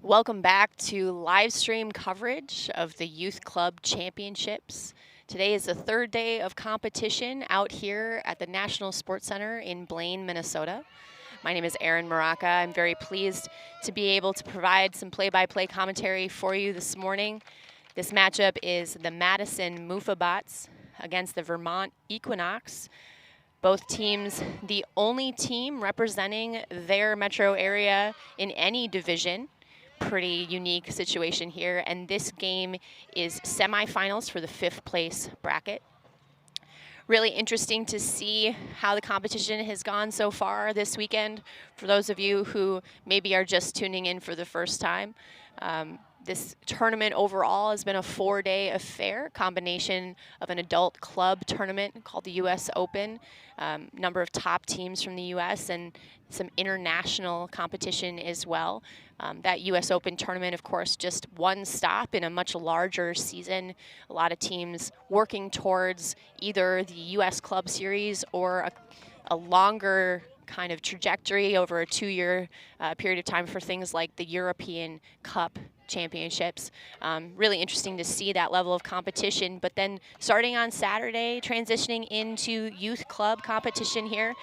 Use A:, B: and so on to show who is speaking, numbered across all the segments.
A: Welcome back to live stream coverage of the Youth Club Championships. Today is the third day of competition out here at the National Sports Center in Blaine, Minnesota. My name is Erin Maraca. I'm very pleased to be able to provide some play-by-play commentary for you this morning. This matchup is the Madison Mufabats against the Vermont Equinox. Both teams, the only team representing their metro area in any division. Pretty unique situation here, and this game is semifinals for the 5th place bracket. Really interesting to see how the competition has gone so far this weekend. For those of you who maybe are just tuning in for the first time, this tournament overall has been a 4-day affair, combination of an adult club tournament called the U.S. Open, number of top teams from the U.S., and some international competition as well. That U.S. Open tournament, of course, just one stop in a much larger season. A lot of teams working towards either the U.S. Club Series or a longer kind of trajectory over a 2-year period of time for things like the European Cup Championships. Really interesting to see that level of competition, but then starting on Saturday, transitioning into youth club competition here.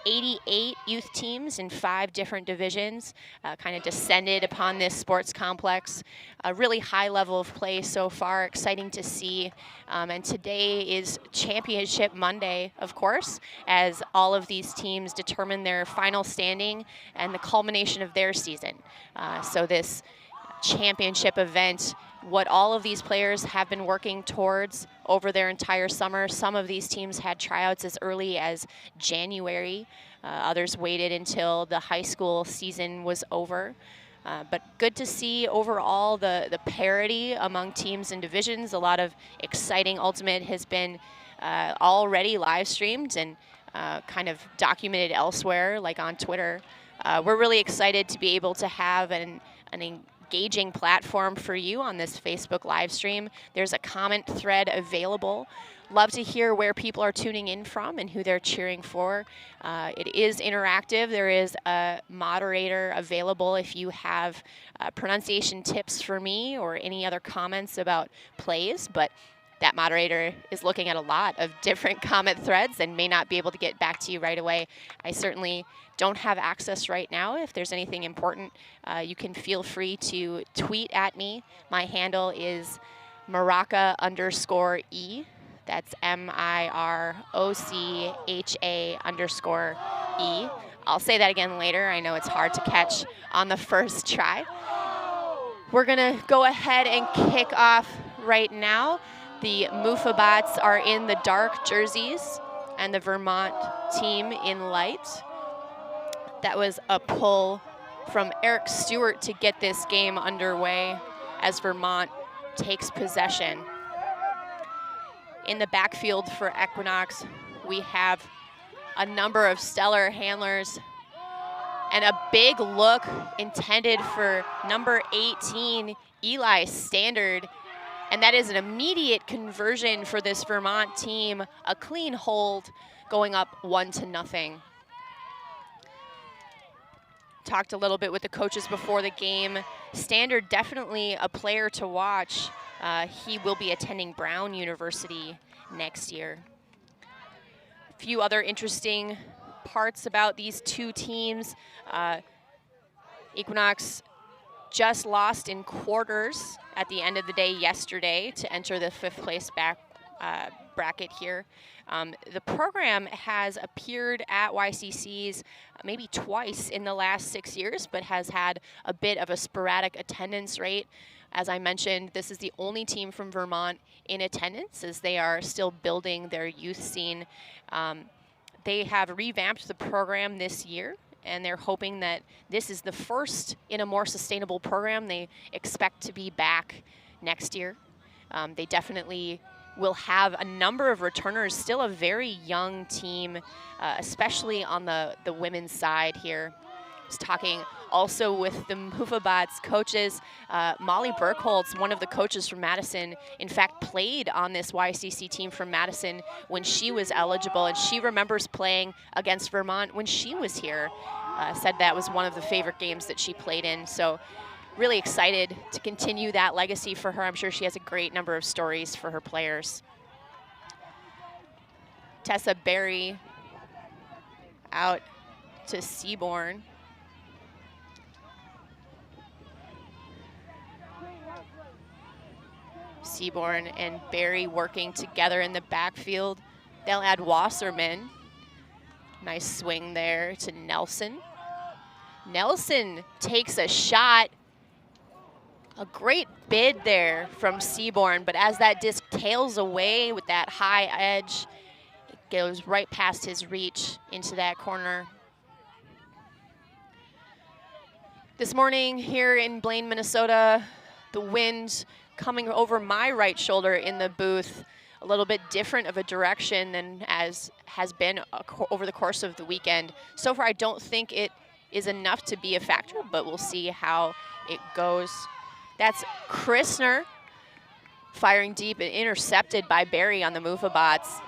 A: 88 youth teams in 5 different divisions kind of descended upon this sports complex. A really high level of play so far, exciting to see. And today is Championship Monday, of course, as all of these teams determine their final standing and the culmination of their season. So this championship event, what all of these players have been working towards over their entire summer. Some of these teams had tryouts as early as January. Others waited until the high school season was over. But good to see overall the parity among teams and divisions. A lot of exciting Ultimate has been already live streamed and kind of documented elsewhere, like on Twitter. We're really excited to be able to have an engaging platform for you on this Facebook live stream. There's a comment thread available. Love to hear where people are tuning in from and who they're cheering for. It is interactive. There is a moderator available if you have pronunciation tips for me or any other comments about plays, but that moderator is looking at a lot of different comment threads and may not be able to get back to you right away. I certainly don't have access right now. If there's anything important, you can feel free to tweet at me. My handle is Maraca_E. That's MIROCHA_E. I'll say that again later. I know it's hard to catch on the first try. We're gonna go ahead and kick off right now. The Mufabats are in the dark jerseys and the Vermont team in light. That was a pull from Eric Stewart to get this game underway as Vermont takes possession. In the backfield for Equinox, we have a number of stellar handlers and a big look intended for number 18, Eli Standard. And that is an immediate conversion for this Vermont team, a clean hold going up 1-0. Talked a little bit with the coaches before the game. Standard, definitely a player to watch. He will be attending Brown University next year. A few other interesting parts about these two teams. Equinox just lost in quarters at the end of the day yesterday to enter the 5th place bracket here. The program has appeared at YCCs maybe twice in the last 6 years, but has had a bit of a sporadic attendance rate. As I mentioned, this is the only team from Vermont in attendance as they are still building their youth scene. They have revamped the program this year, and they're hoping that this is the first in a more sustainable program. They expect to be back next year. They definitely will have a number of returners, still a very young team, especially on the women's side here. I was talking also with the Mufabats coaches. Molly Burkholz, one of the coaches from Madison, in fact played on this YCC team from Madison when she was eligible, and she remembers playing against Vermont when she was here. Said that was one of the favorite games that she played in. So really excited to continue that legacy for her. I'm sure she has a great number of stories for her players. Tessa Berry out to Seaborn. Seaborn and Berry working together in the backfield. They'll add Wasserman. Nice swing there to Nelson. Nelson takes a shot. A great bid there from Seaborn, but as that disc tails away with that high edge, it goes right past his reach into that corner. This morning here in Blaine, Minnesota, the wind coming over my right shoulder in the booth, a little bit different of a direction than as has been over the course of the weekend. So far, I don't think it is enough to be a factor, but we'll see how it goes. That's Christner firing deep and intercepted by Berry on the Mufabots.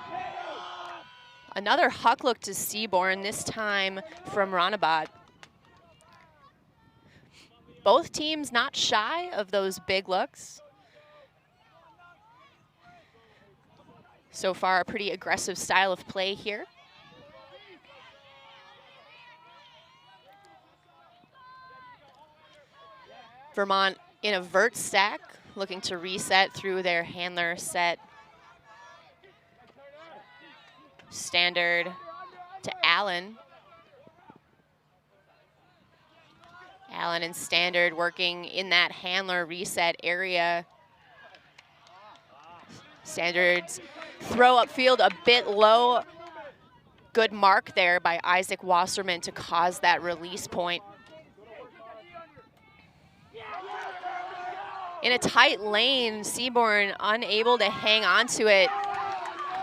A: Another huck look to Seaborn, this time from Ronabot. Both teams not shy of those big looks. So far, a pretty aggressive style of play here. Vermont in a vert stack, looking to reset through their handler set. Standard to Allen. Allen and Standard working in that handler reset area. Standard's throw upfield a bit low. Good mark there by Isaac Wasserman to cause that release point. In a tight lane, Seaborn unable to hang on to it,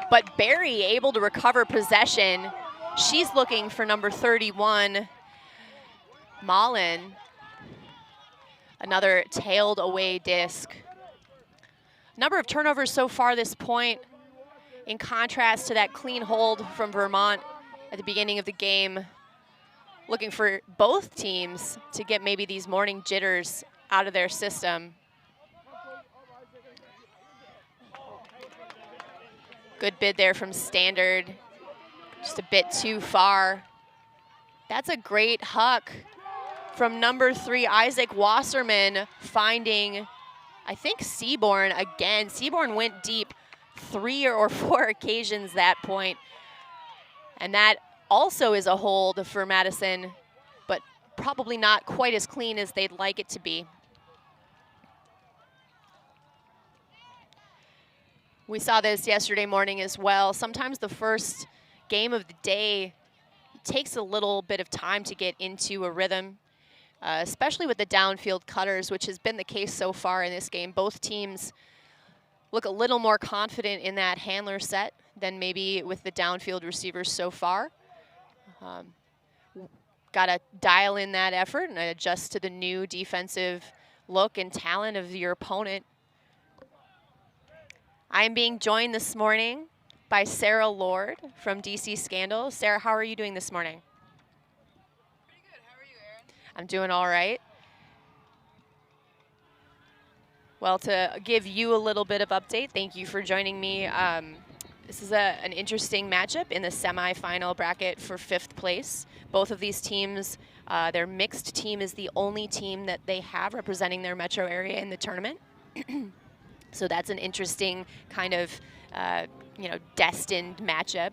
A: but Berry able to recover possession. She's looking for number 31, Mullen. Another tailed away disc. Number of turnovers so far this point, in contrast to that clean hold from Vermont at the beginning of the game. Looking for both teams to get maybe these morning jitters out of their system. Good bid there from Standard, just a bit too far. That's a great huck from number 3, Isaac Wasserman, finding, I think, Seaborn again. Seaborn went deep 3 or 4 occasions that point. And that also is a hold for Madison, but probably not quite as clean as they'd like it to be. We saw this yesterday morning as well. Sometimes the first game of the day takes a little bit of time to get into a rhythm, especially with the downfield cutters, which has been the case so far in this game. Both teams look a little more confident in that handler set than maybe with the downfield receivers so far. Got to dial in that effort and adjust to the new defensive look and talent of your opponent. I'm being joined this morning by Sarah Lord from DC Scandal. Sarah, how are you doing this morning?
B: Pretty good. How are you, Erin?
A: I'm doing all right. Well, to give you a little bit of update, thank you for joining me. This is an interesting matchup in the semifinal bracket for 5th place. Both of these teams, their mixed team is the only team that they have representing their metro area in the tournament. So that's an interesting kind of, destined matchup.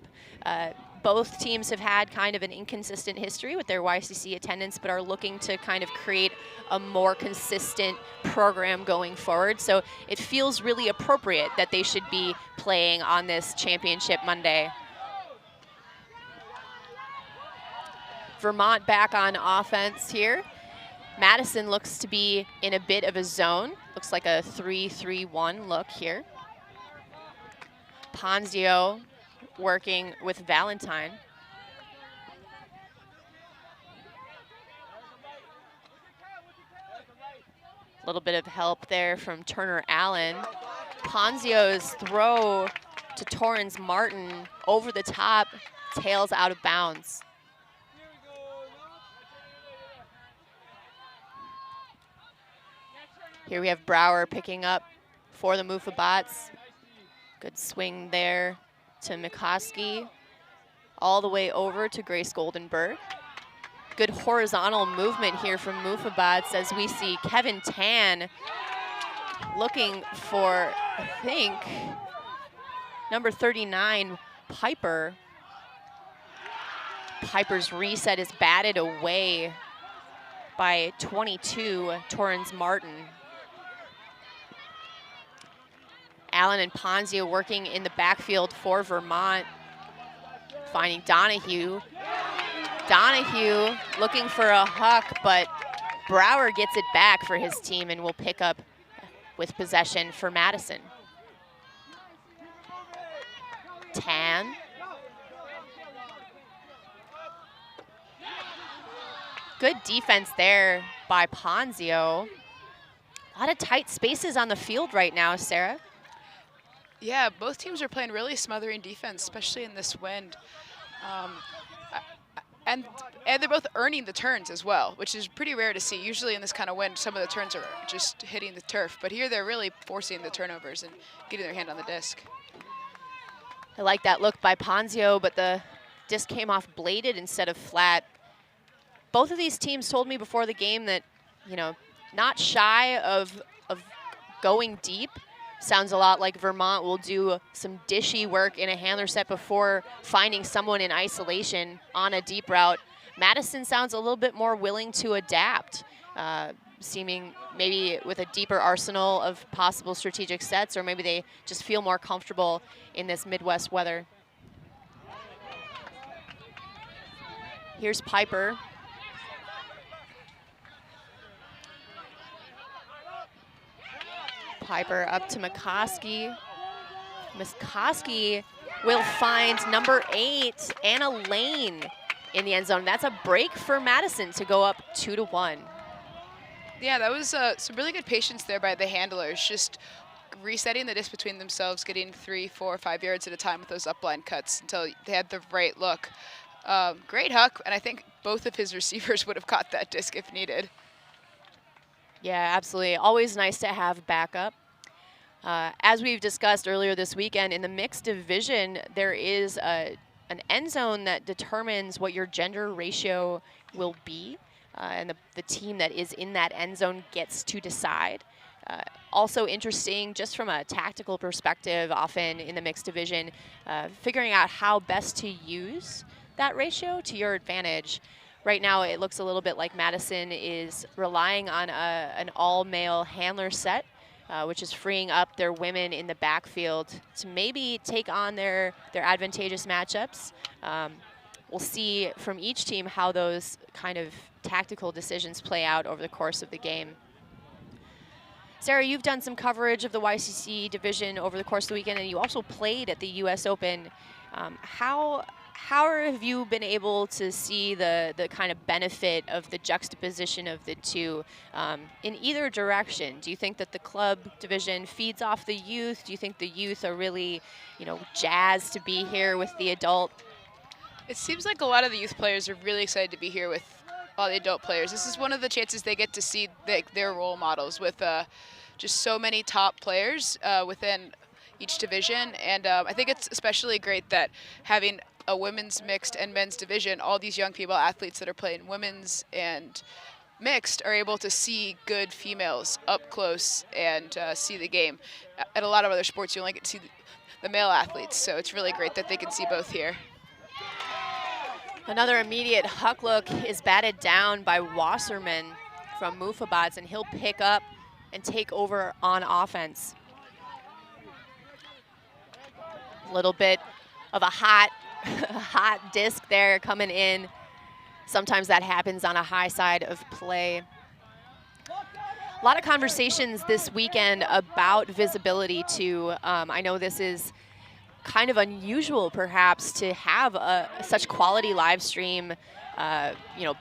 A: Both teams have had kind of an inconsistent history with their YCC attendance, but are looking to kind of create a more consistent program going forward. So it feels really appropriate that they should be playing on this championship Monday. Vermont back on offense here. Madison looks to be in a bit of a zone. Looks like a 3-3-1 look here. Ponzio working with Valentine. A little bit of help there from Turner Allen. Ponzio's throw to Torrens Martin over the top, tails out of bounds. Here we have Brower picking up for the Mufabats. Good swing there to McCoskey. All the way over to Grace Goldenberg. Good horizontal movement here from Mufabats as we see Kevin Tan looking for, I think, number 39, Piper. Piper's reset is batted away by 22, Torrens Martin. Allen and Ponzio working in the backfield for Vermont, finding Donahue. Donahue looking for a huck, but Brower gets it back for his team and will pick up with possession for Madison. Tan. Good defense there by Ponzio. A lot of tight spaces on the field right now, Sarah.
B: Yeah, both teams are playing really smothering defense, especially in this wind. And they're both earning the turns as well, which is pretty rare to see. Usually in this kind of wind, some of the turns are just hitting the turf. But here they're really forcing the turnovers and getting their hand on the disc.
A: I like that look by Ponzio, but the disc came off bladed instead of flat. Both of these teams told me before the game that, you know, not shy of going deep. Sounds a lot like Vermont will do some dishy work in a handler set before finding someone in isolation on a deep route. Madison sounds a little bit more willing to adapt, seeming maybe with a deeper arsenal of possible strategic sets, or maybe they just feel more comfortable in this Midwest weather. Here's Piper. Piper up to McCoskey. McCoskey will find number 8, Anna Lane, in the end zone. That's a break for Madison to go up 2-1.
B: Yeah, that was some really good patience there by the handlers, just resetting the disc between themselves, getting 3, 4, 5 yards at a time with those upline cuts until they had the right look. Great huck, and I think both of his receivers would have caught that disc if needed.
A: Yeah, absolutely. Always nice to have backup. As we've discussed earlier this weekend, in the mixed division, there is an end zone that determines what your gender ratio will be, and the team that is in that end zone gets to decide. Also interesting, just from a tactical perspective, often in the mixed division, figuring out how best to use that ratio to your advantage. Right now, it looks a little bit like Madison is relying on an all-male handler set, which is freeing up their women in the backfield to maybe take on their advantageous matchups. We'll see from each team how those kind of tactical decisions play out over the course of the game. Sarah, you've done some coverage of the YCC division over the course of the weekend, and you also played at the US Open. How have you been able to see the kind of benefit of the juxtaposition of the two in either direction? Do you think that the club division feeds off the youth? Do you think the youth are really, jazzed to be here with the adult?
B: It seems like a lot of the youth players are really excited to be here with all the adult players. This is one of the chances they get to see their role models with just so many top players within each division. And I think it's especially great that having a women's mixed and men's division, all these young people, athletes that are playing women's and mixed, are able to see good females up close and see the game. At a lot of other sports, you only get to see the male athletes, so it's really great that they can see both here.
A: Another immediate huck look is batted down by Wasserman from Mufabats, and he'll pick up and take over on offense. A little bit of a hot disc there coming in. Sometimes that happens on a high side of play. A lot of conversations this weekend about visibility too. I know this is kind of unusual perhaps to have such quality live stream,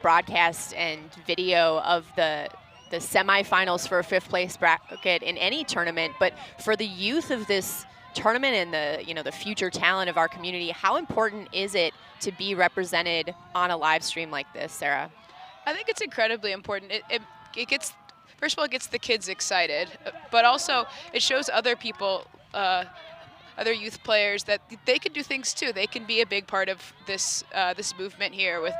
A: broadcast and video of the semifinals for a 5th place bracket in any tournament, but for the youth of this tournament and the future talent of our community, how important is it to be represented on a live stream like this, Sarah?
B: I think it's incredibly important. It gets first of all, it gets the kids excited, but also it shows other people, other youth players, that they can do things too. They can be a big part of this this movement here with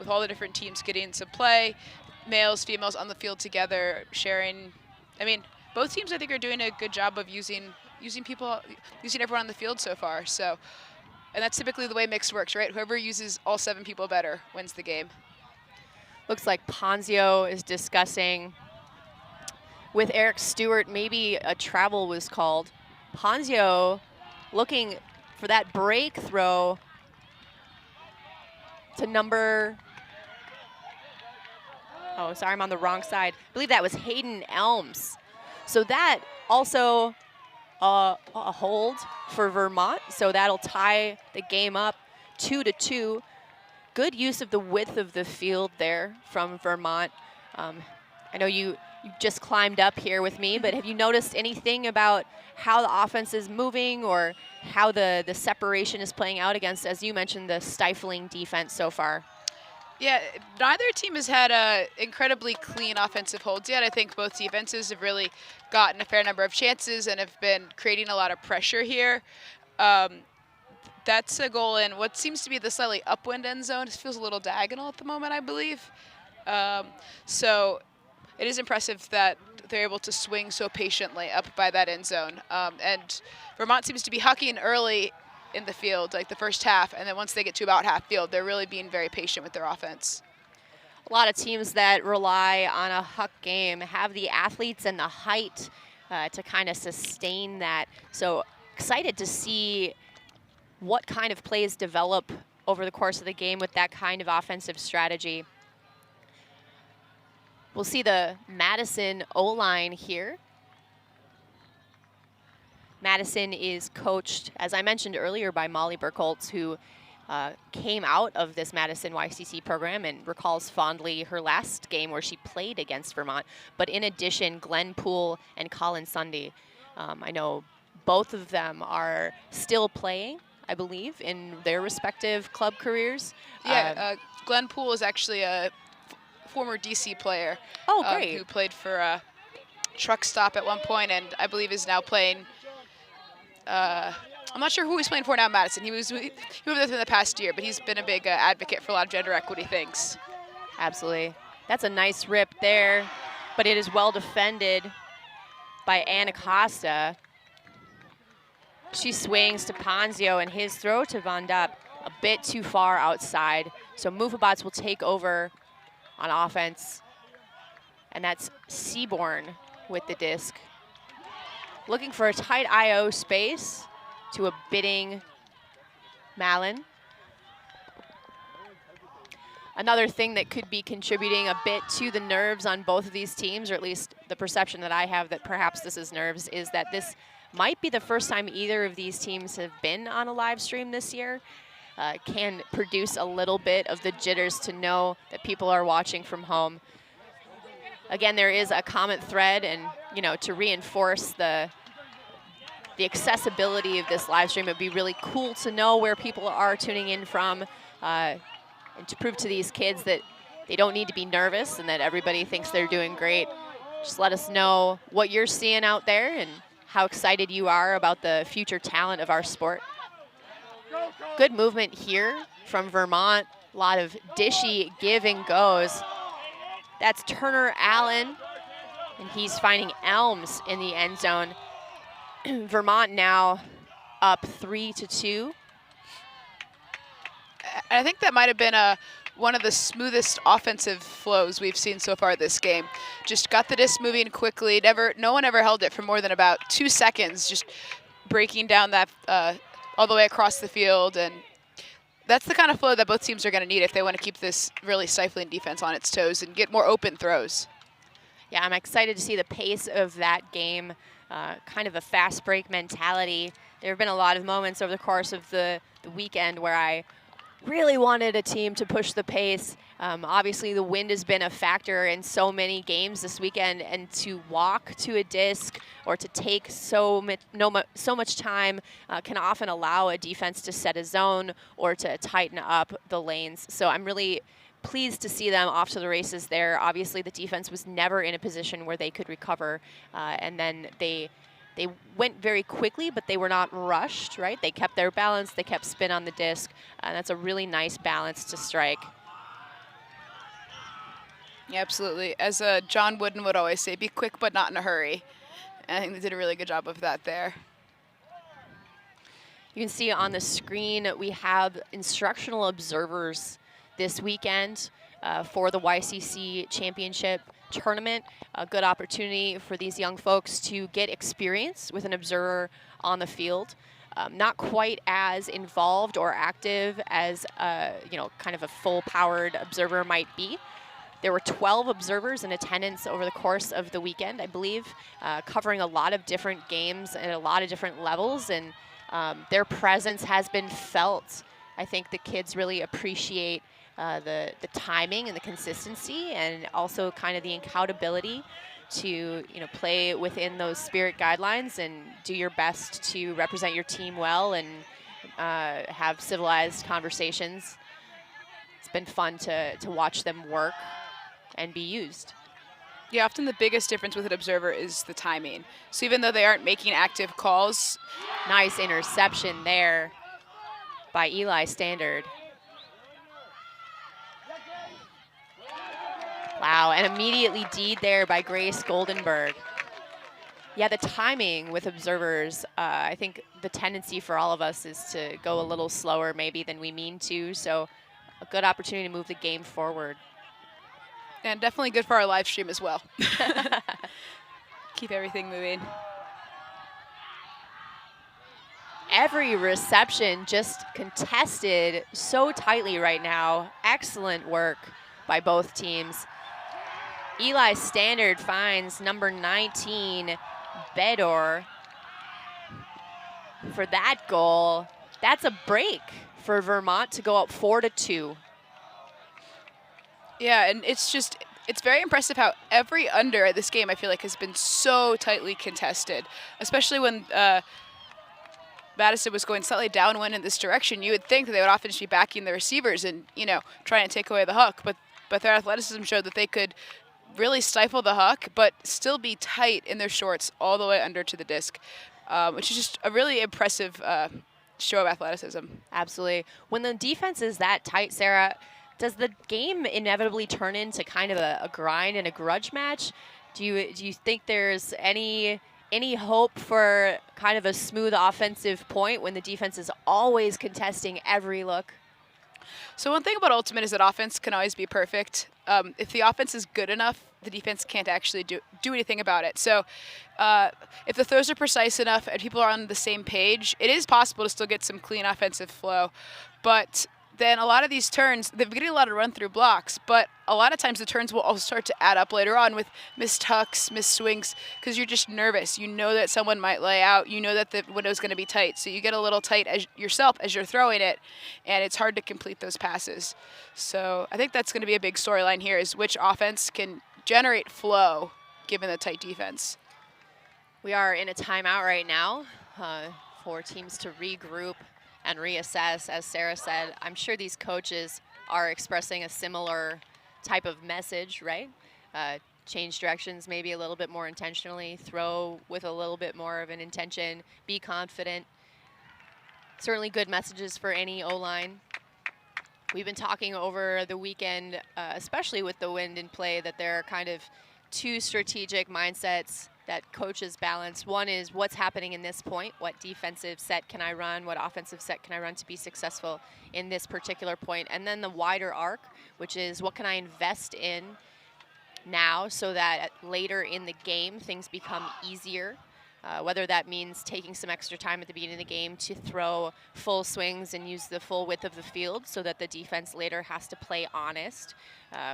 B: all the different teams getting to play, males, females on the field together, sharing. I mean, both teams I think are doing a good job of using everyone on the field so far. So, and that's typically the way mixed works, right? Whoever uses all 7 people better wins the game.
A: Looks like Ponzio is discussing with Eric Stewart, maybe a travel was called. Ponzio looking for that break throw to number, oh, sorry, I'm on the wrong side. I believe that was Hayden Elms. So that also a hold for Vermont. So that'll tie the game up 2-2. Good use of the width of the field there from Vermont. I know you just climbed up here with me, but have you noticed anything about how the offense is moving or how the separation is playing out against, as you mentioned, the stifling defense so far?
B: Yeah, neither team has had incredibly clean offensive holds yet. I think both defenses have really gotten a fair number of chances and have been creating a lot of pressure here. That's a goal in what seems to be the slightly upwind end zone. It feels a little diagonal at the moment, I believe. So it is impressive that they're able to swing so patiently up by that end zone. And Vermont seems to be hucking early in the field, like the first half, and then once they get to about half field, they're really being very patient with their offense.
A: A lot of teams that rely on a huck game have the athletes and the height to kind of sustain that. So excited to see what kind of plays develop over the course of the game with that kind of offensive strategy. We'll see the Madison O-line here. Madison is coached, as I mentioned earlier, by Molly Burkholtz, who came out of this Madison YCC program and recalls fondly her last game where she played against Vermont. But in addition, Glenn Poole and Colin Sunday, I know both of them are still playing, I believe, in their respective club careers.
B: Yeah, Glenn Poole is actually a former DC player.
A: Oh, great.
B: Who played for Truck Stop at one point and I believe is now playing, I'm not sure who he's playing for now in Madison. He moved there in the past year, but he's been a big advocate for a lot of gender equity things.
A: Absolutely. That's a nice rip there, but it is well defended by Anna Costa. She swings to Ponzio, and his throw to Von Dupp a bit too far outside. So Movabots will take over on offense, and that's Seaborn with the disc. Looking for a tight IO space to a bidding Malin. Another thing that could be contributing a bit to the nerves on both of these teams, or at least the perception that I have that perhaps this is nerves, is that this might be the first time either of these teams have been on a live stream this year. Can produce a little bit of the jitters to know that people are watching from home. Again, there is a comment thread, and to reinforce the accessibility of this live stream, it'd be really cool to know where people are tuning in from, and to prove to these kids that they don't need to be nervous and that everybody thinks they're doing great. Just let us know what you're seeing out there and how excited you are about the future talent of our sport. Good movement here from Vermont. A lot of dishy give and goes. That's Turner Allen, and he's finding Elms in the end zone. Vermont now up 3-2.
B: I think that might have been one of the smoothest offensive flows we've seen so far this game. Just got the disc moving quickly. No one ever held it for more than about 2 seconds, just breaking down that all the way across the field. And that's the kind of flow that both teams are going to need if they want to keep this really stifling defense on its toes and get more open throws.
A: Yeah, I'm excited to see the pace of that game, kind of a fast break mentality. There have been a lot of moments over the course of the weekend where I really wanted a team to push the pace. Obviously, the wind has been a factor in so many games this weekend, and to walk to a disc or to take so much time can often allow a defense to set a zone or to tighten up the lanes. So I'm really pleased to see them off to the races there. Obviously, the defense was never in a position where they could recover, and then they went very quickly, but they were not rushed, right? They kept their balance, they kept spin on the disc, and that's a really nice balance to strike.
B: Yeah, absolutely. As John Wooden would always say, be quick but not in a hurry. And I think they did a really good job of that there.
A: You can see on the screen we have instructional observers this weekend for the YCC Championship Tournament. A good opportunity for these young folks to get experience with an observer on the field. Not quite as involved or active as kind of a full-powered observer might be. There were 12 observers in attendance over the course of the weekend, I believe, covering a lot of different games at a lot of different levels, and their presence has been felt. I think the kids really appreciate the timing and the consistency, and also kind of the accountability to play within those spirit guidelines and do your best to represent your team well and have civilized conversations. It's been fun to watch them work and be used.
B: Yeah, often the biggest difference with an observer is the timing. So even though they aren't making active calls.
A: Nice interception there by Eli Standard. Wow, and immediately D'd there by Grace Goldenberg. Yeah, the timing with observers, I think the tendency for all of us is to go a little slower maybe than we mean to, so a good opportunity to move the game forward.
B: And definitely good for our live stream as well. Keep everything moving.
A: Every reception just contested so tightly right now. Excellent work by both teams. Eli Standard finds number 19, Bedor, for that goal. That's a break for Vermont to go up 4-2.
B: Yeah, and it's very impressive how every under at this game, I feel like, has been so tightly contested, especially when Madison was going slightly downwind in this direction. You would think that they would often be backing the receivers and, try and take away the hook, but their athleticism showed that they could really stifle the hook, but still be tight in their shorts all the way under to the disc, which is just a really impressive show of athleticism.
A: Absolutely. When the defense is that tight, Sarah, does the game inevitably turn into kind of a grind and a grudge match? Do you think there's any hope for kind of a smooth offensive point when the defense is always contesting every look?
B: So one thing about Ultimate is that offense can always be perfect. If the offense is good enough, the defense can't actually do anything about it. So if the throws are precise enough and people are on the same page, it is possible to still get some clean offensive flow. But then a lot of these turns, they're getting a lot of run-through blocks, but a lot of times the turns will also start to add up later on with missed tucks, missed swings, because you're just nervous. You know that someone might lay out. You know that the window's going to be tight, so you get a little tight yourself as you're throwing it, and it's hard to complete those passes. So I think that's going to be a big storyline here, is which offense can generate flow given the tight defense.
A: We are in a timeout right now for teams to regroup and reassess. As Sarah said, I'm sure these coaches are expressing a similar type of message, right? Change directions maybe a little bit more intentionally, throw with a little bit more of an intention, be confident. Certainly good messages for any O-line. We've been talking over the weekend, especially with the wind in play, that there are kind of two strategic mindsets that coaches balance. One is what's happening in this point, what defensive set can I run, what offensive set can I run to be successful in this particular point, and then the wider arc, which is what can I invest in now so that later in the game things become easier, whether that means taking some extra time at the beginning of the game to throw full swings and use the full width of the field so that the defense later has to play honest,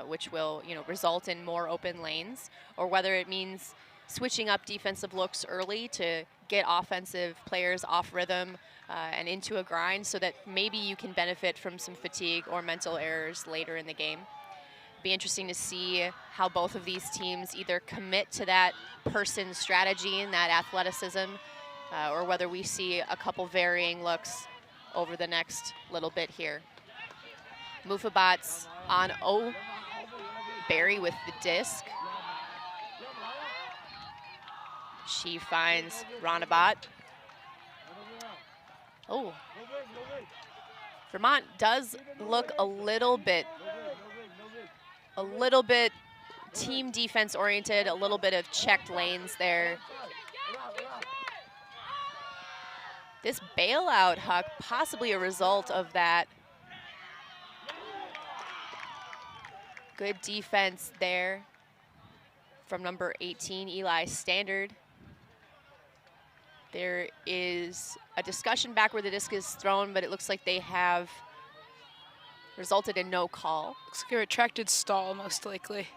A: which will result in more open lanes, or whether it means switching up defensive looks early to get offensive players off rhythm and into a grind so that maybe you can benefit from some fatigue or mental errors later in the game. Be interesting to see how both of these teams either commit to that person strategy and that athleticism, or whether we see a couple varying looks over the next little bit here. Mufabats on O. Barry with the disc. She finds Ranabat. Oh. Vermont does look a little bit team defense oriented, a little bit of checked lanes there. This bailout, Huck, possibly a result of that. Good defense there from number 18, Eli Standard. There is a discussion back where the disc is thrown, but it looks like they have resulted in no call.
B: Looks like a retracted stall, most likely.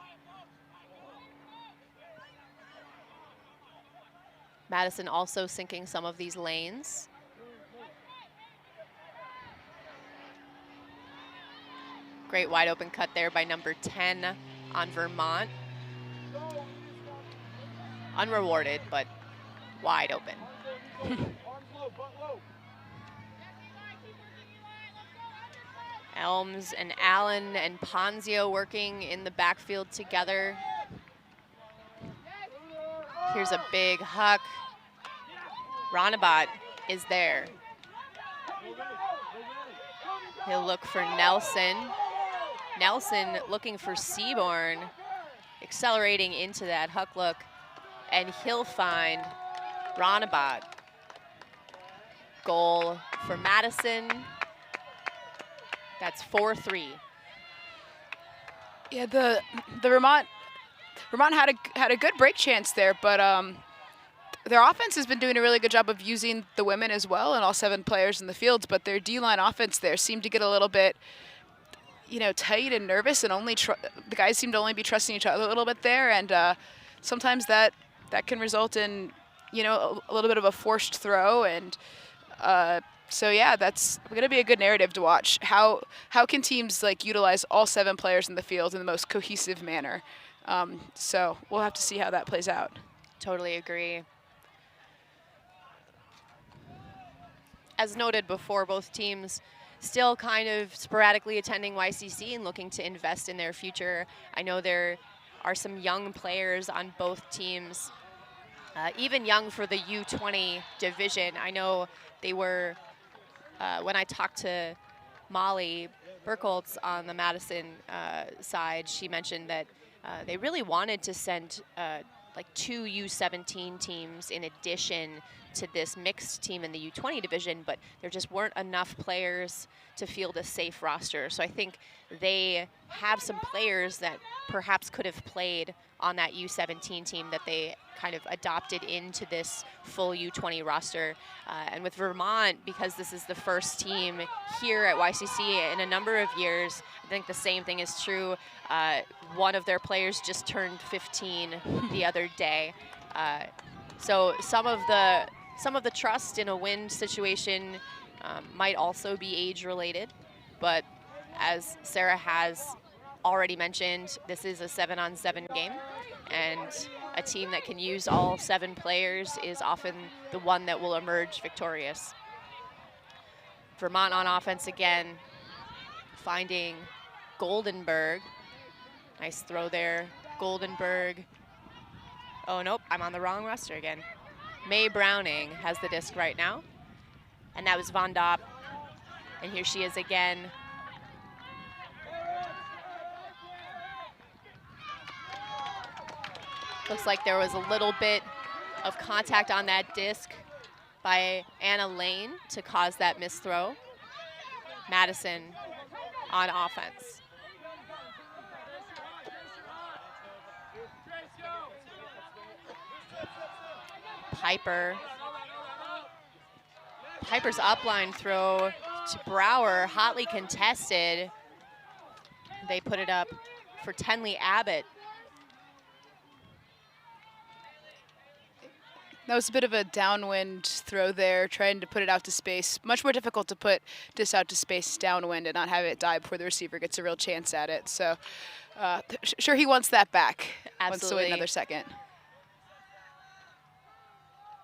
A: Madison also sinking some of these lanes. Great wide open cut there by number 10 on Vermont. Unrewarded, but wide open. Elms and Allen and Ponzio working in the backfield together. Here's a big Huck. Ranabat is there. He'll look for Nelson. Nelson looking for Seaborn, accelerating into that Huck look, and he'll find Ranabat. Goal for Madison. That's 4-3.
B: Yeah, the Vermont had a good break chance there, but their offense has been doing a really good job of using the women as well and all 7 players in the fields, but their D-line offense there seemed to get a little bit, you know, tight and nervous, and the guys seem to only be trusting each other a little bit there, and sometimes that can result in, you know, a little bit of a forced throw, and so yeah, that's going to be a good narrative to watch. How can teams like utilize all 7 players in the field in the most cohesive manner? So we'll have to see how that plays out.
A: Totally agree. As noted before, both teams still kind of sporadically attending YCC and looking to invest in their future. I know there are some young players on both teams, even young for the U20 division. I know they were, when I talked to Molly Burkholtz on the Madison side, she mentioned that they really wanted to send like 2 U17 teams in addition to this mixed team in the U20 division, but there just weren't enough players to field a safe roster. So I think they have some players that perhaps could have played on that U17 team that they kind of adopted into this full U20 roster. And with Vermont, because this is the first team here at YCC in a number of years, I think the same thing is true. One of their players just turned 15 the other day. So some of the trust in a win situation might also be age related, but as Sarah has already mentioned, this is a 7-on-7 game, and a team that can use all 7 players is often the one that will emerge victorious. Vermont on offense again, finding Goldenberg. Nice throw there, Goldenberg. Oh nope, I'm on the wrong roster again. May Browning has the disc right now, and that was Von Dopp. And here she is again. Looks like there was a little bit of contact on that disc by Anna Lane to cause that misthrow. Madison on offense. Piper's upline throw to Brower, hotly contested. They put it up for Tenley Abbott.
B: That was a bit of a downwind throw there, trying to put it out to space. Much more difficult to put this out to space downwind and not have it die before the receiver gets a real chance at it. So sure he wants that back.
A: Absolutely.
B: Wants to wait another second.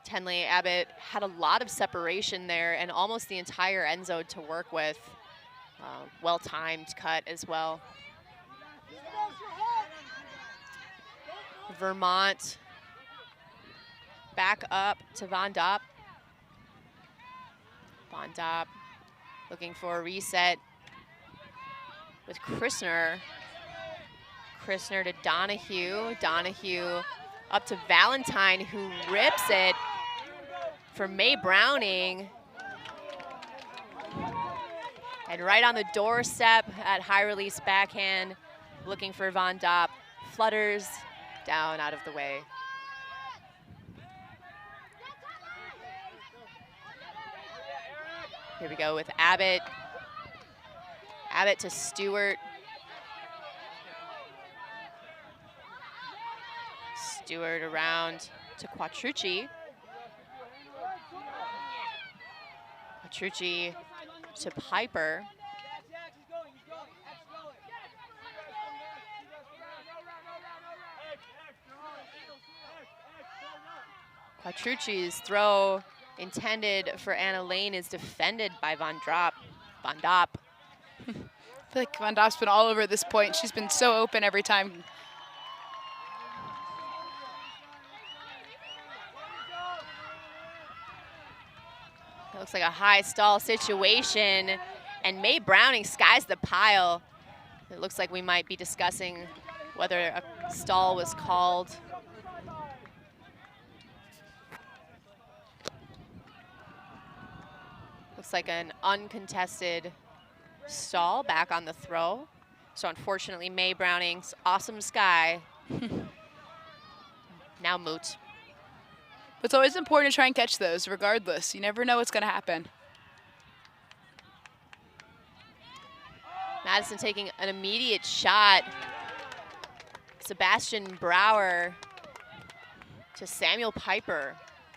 A: Tenley Abbott had a lot of separation there and almost the entire end zone to work with. Well-timed cut as well. Vermont back up to Von Dopp. Von Dopp looking for a reset with Christner. Christner to Donahue. Donahue up to Valentine, who rips it for Mae Browning. And right on the doorstep at high release backhand, looking for Von Dopp. Flutters down out of the way. Here we go with Abbott. Abbott to Stewart. Stewart around to Quattrucci. Quattrucci to Piper. Quattrucci's throw intended for Anna Lane is defended by Von Dopp.
B: I feel like Von Dopp's been all over at this point. She's been so open every time.
A: It looks like a high stall situation, and Mae Browning skies the pile. It looks like we might be discussing whether a stall was called. Looks like an uncontested stall back on the throw. So unfortunately, Mae Browning's awesome sky now moot.
B: It's always important to try and catch those regardless. You never know what's going to happen.
A: Madison taking an immediate shot. Sebastian Brower to Samuel Piper.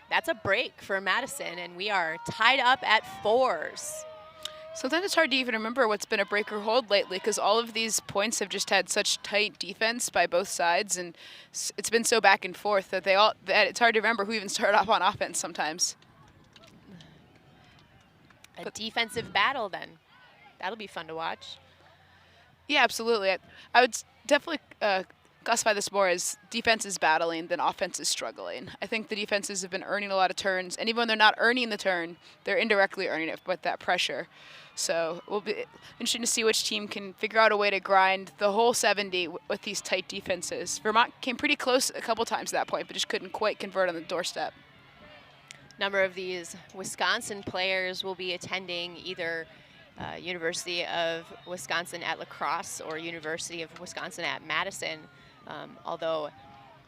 A: That's a break for Madison, and we are tied up at 4s.
B: Sometimes it's hard to even remember what's been a break or hold lately because all of these points have just had such tight defense by both sides, and it's been so back and forth that it's hard to remember who even started off on offense sometimes.
A: A defensive battle then. That'll be fun to watch.
B: Yeah, absolutely. I would definitely classify this more as defense is battling than offense is struggling. I think the defenses have been earning a lot of turns, and even when they're not earning the turn, they're indirectly earning it with that pressure. So it will be interesting to see which team can figure out a way to grind the whole 70 with these tight defenses. Vermont came pretty close a couple times at that point, but just couldn't quite convert on the doorstep.
A: Number of these Wisconsin players will be attending either University of Wisconsin at La Crosse or University of Wisconsin at Madison. Although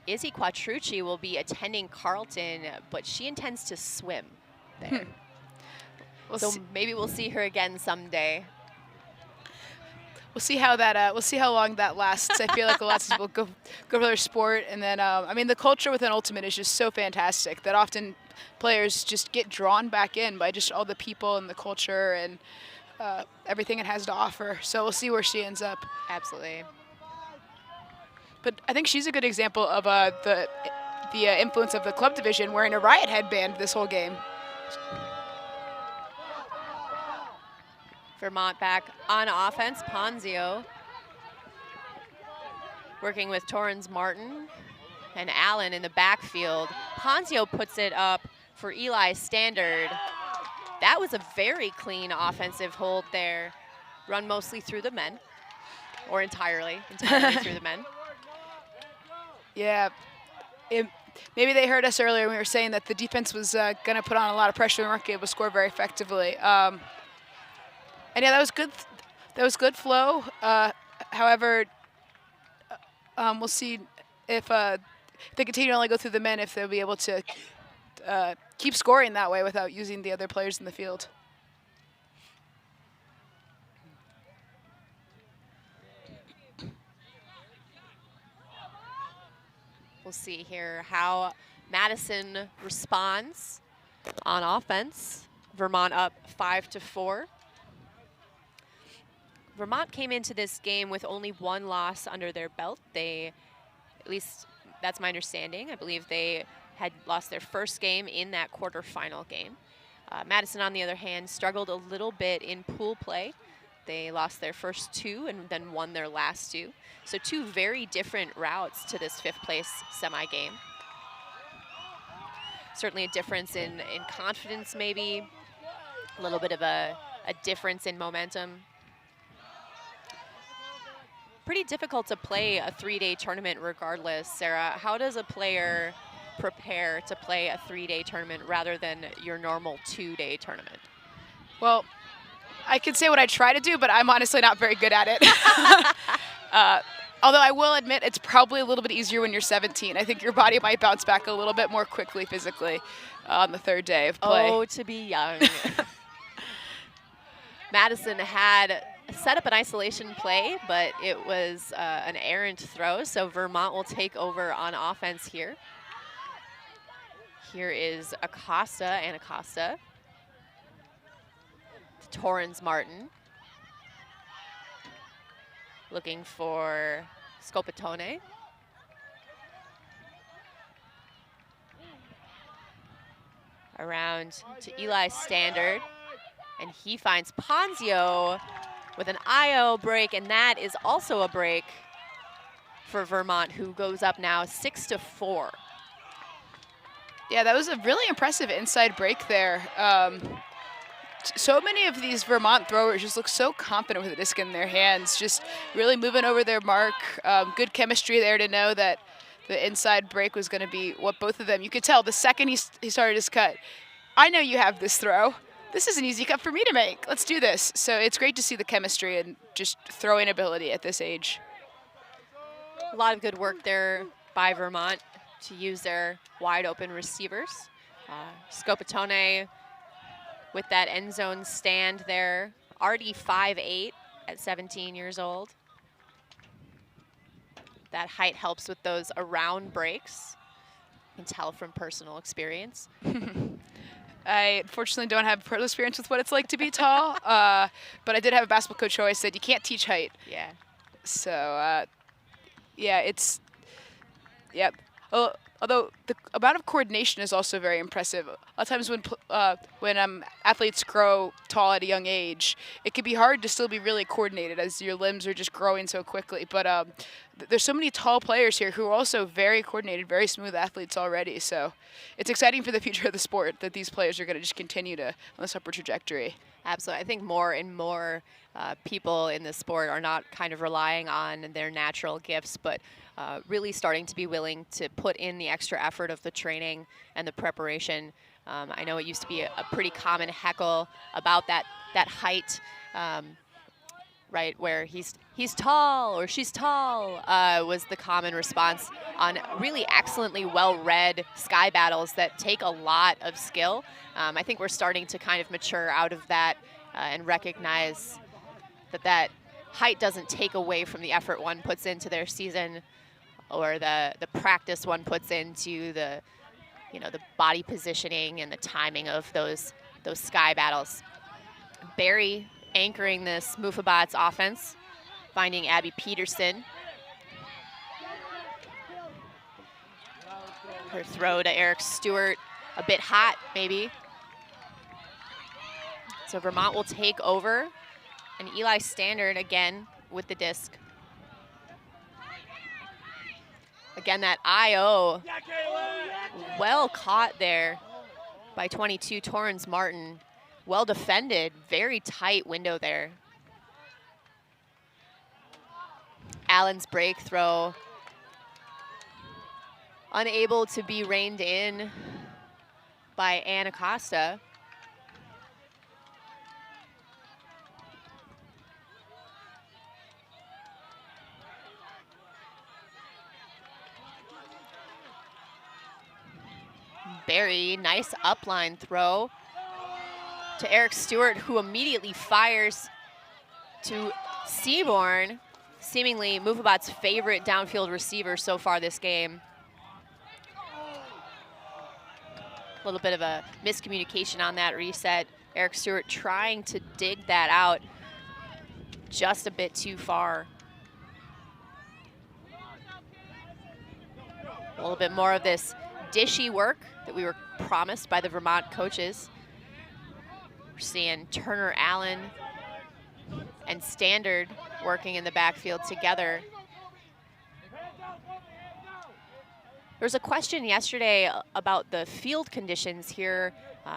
A: Izzy Quattrucci will be attending Carleton, but she intends to swim there. So maybe we'll see her again someday.
B: We'll see how that. We'll see how long that lasts. I feel like a lot of people go for their sport, and then I mean the culture within Ultimate is just so fantastic that often players just get drawn back in by just all the people and the culture and everything it has to offer. So we'll see where she ends up.
A: Absolutely.
B: But I think she's a good example of the influence of the club division wearing a Riot headband this whole game.
A: Vermont back on offense. Ponzio working with Torrens Martin and Allen in the backfield. Ponzio puts it up for Eli Standard. That was a very clean offensive hold there. Run mostly through the men, or entirely through the men.
B: Yeah, maybe they heard us earlier when we were saying that the defense was going to put on a lot of pressure and weren't able to score very effectively. And yeah, that was good. That was good flow. However, we'll see if they continue to only go through the men, if they'll be able to keep scoring that way without using the other players in the field.
A: We'll see here how Madison responds on offense. Vermont up 5-4. Vermont came into this game with only one loss under their belt. They, at least that's my understanding, I believe they had lost their first game in that quarterfinal game. Madison, on the other hand, struggled a little bit in pool play. They lost their first 2 and then won their last 2. So 2 very different routes to this 5th place semi-game. Certainly a difference in confidence maybe, a little bit of a difference in momentum. Pretty difficult to play a 3-day tournament regardless. Sarah, how does a player prepare to play a 3-day tournament rather than your normal 2-day tournament?
B: Well, I can say what I try to do, but I'm honestly not very good at it. Although I will admit it's probably a little bit easier when you're 17. I think your body might bounce back a little bit more quickly physically on the 3rd day of play.
A: Oh, to be young. Madison had set up an isolation play, but it was an errant throw, so Vermont will take over on offense here. Here is Acosta and Acosta. Torrens Martin. Looking for Scopitone. Around to Eli Standard. And he finds Ponzio with an IO break, and that is also a break for Vermont, who goes up now 6-4.
B: Yeah, that was a really impressive inside break there. So many of these Vermont throwers just look so confident with the disc in their hands, just really moving over their mark. Good chemistry there to know that the inside break was going to be what both of them, you could tell the second he started his cut, I know you have this throw. This is an easy cut for me to make. Let's do this. So it's great to see the chemistry and just throwing ability at this age.
A: A lot of good work there by Vermont to use their wide open receivers. Scopitone with that end zone stand there, already 5'8" at 17 years old. That height helps with those around breaks. You can tell from personal experience.
B: I unfortunately don't have personal experience with what it's like to be tall, but I did have a basketball coach who always said you can't teach height.
A: Yeah.
B: So, yeah, it's, yeah. Although the amount of coordination is also very impressive. A lot of times when athletes grow tall at a young age, it can be hard to still be really coordinated as your limbs are just growing so quickly. But there's so many tall players here who are also very coordinated, very smooth athletes already. So it's exciting for the future of the sport that these players are going to just continue to on this upward trajectory.
A: Absolutely. I think more and more people in the sport are not kind of relying on their natural gifts, but really starting to be willing to put in the extra effort of the training and the preparation. I know it used to be a pretty common heckle about that height, right, where he's tall or she's tall was the common response on really excellently well-read sky battles that take a lot of skill. I think we're starting to kind of mature out of that and recognize that height doesn't take away from the effort one puts into their season or the practice one puts into the body positioning and the timing of those sky battles. Barry anchoring this Mufabats offense, finding Abby Peterson. Her throw to Eric Stewart, a bit hot maybe. So Vermont will take over, and Eli Standard again with the disc. Again, that IO, well caught there by 22 Torrens Martin. Well defended, very tight window there. Allen's break throw, unable to be reined in by Ann Acosta. Barry, nice upline throw to Eric Stewart, who immediately fires to Seaborn, seemingly Mufabats' favorite downfield receiver so far this game. A little bit of a miscommunication on that reset. Eric Stewart trying to dig that out just a bit too far. A little bit more of this dishy work that we were promised by the Vermont coaches. We're seeing Turner Allen and Standard working in the backfield together. There was a question yesterday about the field conditions here.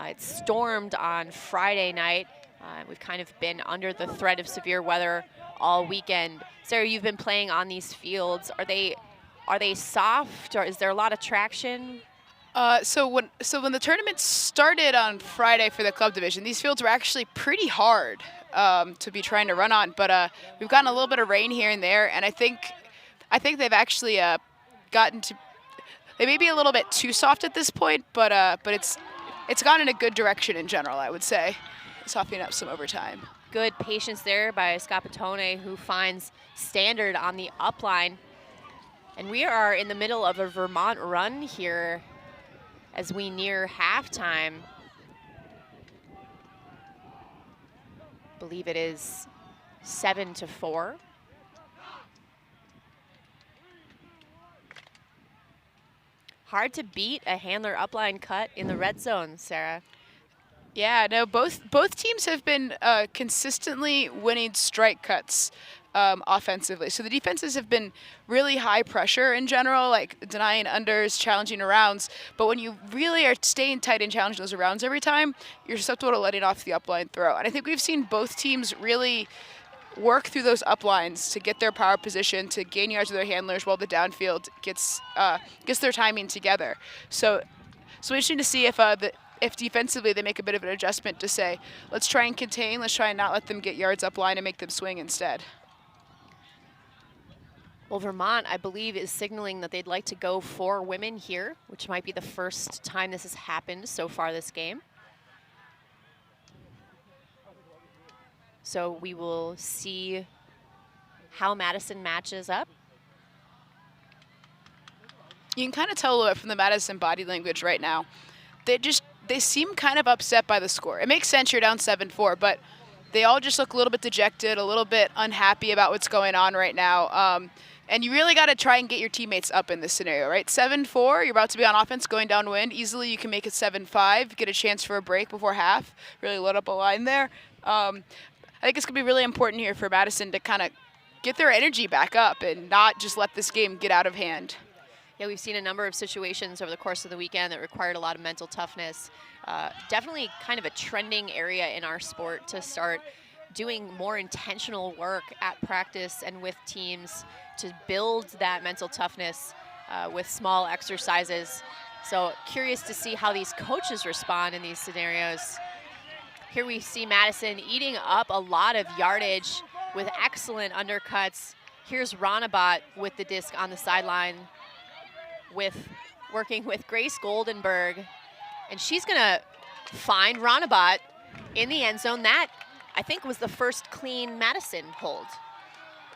A: It stormed on Friday night. We've kind of been under the threat of severe weather all weekend. Sarah, you've been playing on these fields. Are they soft, or is there a lot of traction?
B: So when the tournament started on Friday for the club division, these fields were actually pretty hard to be trying to run on. But we've gotten a little bit of rain here and there, and I think they've actually gotten to. They may be a little bit too soft at this point, but it's gone in a good direction in general, I would say, softening up some over time.
A: Good patience there by Scapatone, who finds Standard on the upline. And we are in the middle of a Vermont run here as we near halftime. I believe it is 7-4. Hard to beat a Handler upline cut in the red zone, Sarah.
B: Yeah, no, both teams have been consistently winning strike cuts offensively. So the defenses have been really high pressure in general, like denying unders, challenging arounds. But when you really are staying tight and challenging those arounds every time, you're susceptible to letting off the upline throw. And I think we've seen both teams really work through those uplines to get their power position, to gain yards with their handlers while the downfield gets their timing together. So interesting to see if defensively they make a bit of an adjustment to say, let's try and contain, let's try and not let them get yards up line and make them swing instead.
A: Well, Vermont, I believe, is signaling that they'd like to go for women here, which might be the first time this has happened so far this game. So we will see how Madison matches up.
B: You can kind of tell a little bit from the Madison body language right now. They seem kind of upset by the score. It makes sense, you're down 7-4, but they all just look a little bit dejected, a little bit unhappy about what's going on right now. And you really got to try and get your teammates up in this scenario, right? 7-4, you're about to be on offense, going downwind. Easily you can make it 7-5, get a chance for a break before half, really load up a line there. I think it's going to be really important here for Madison to kind of get their energy back up and not just let this game get out of hand.
A: Yeah, we've seen a number of situations over the course of the weekend that required a lot of mental toughness. Definitely kind of a trending area in our sport to start doing more intentional work at practice and with teams to build that mental toughness with small exercises. So curious to see how these coaches respond in these scenarios. Here we see Madison eating up a lot of yardage with excellent undercuts. Here's Ronabat with the disc on the sideline, working with Grace Goldenberg. And she's gonna find Ronabat in the end zone. That, I think, was the first clean Madison hold.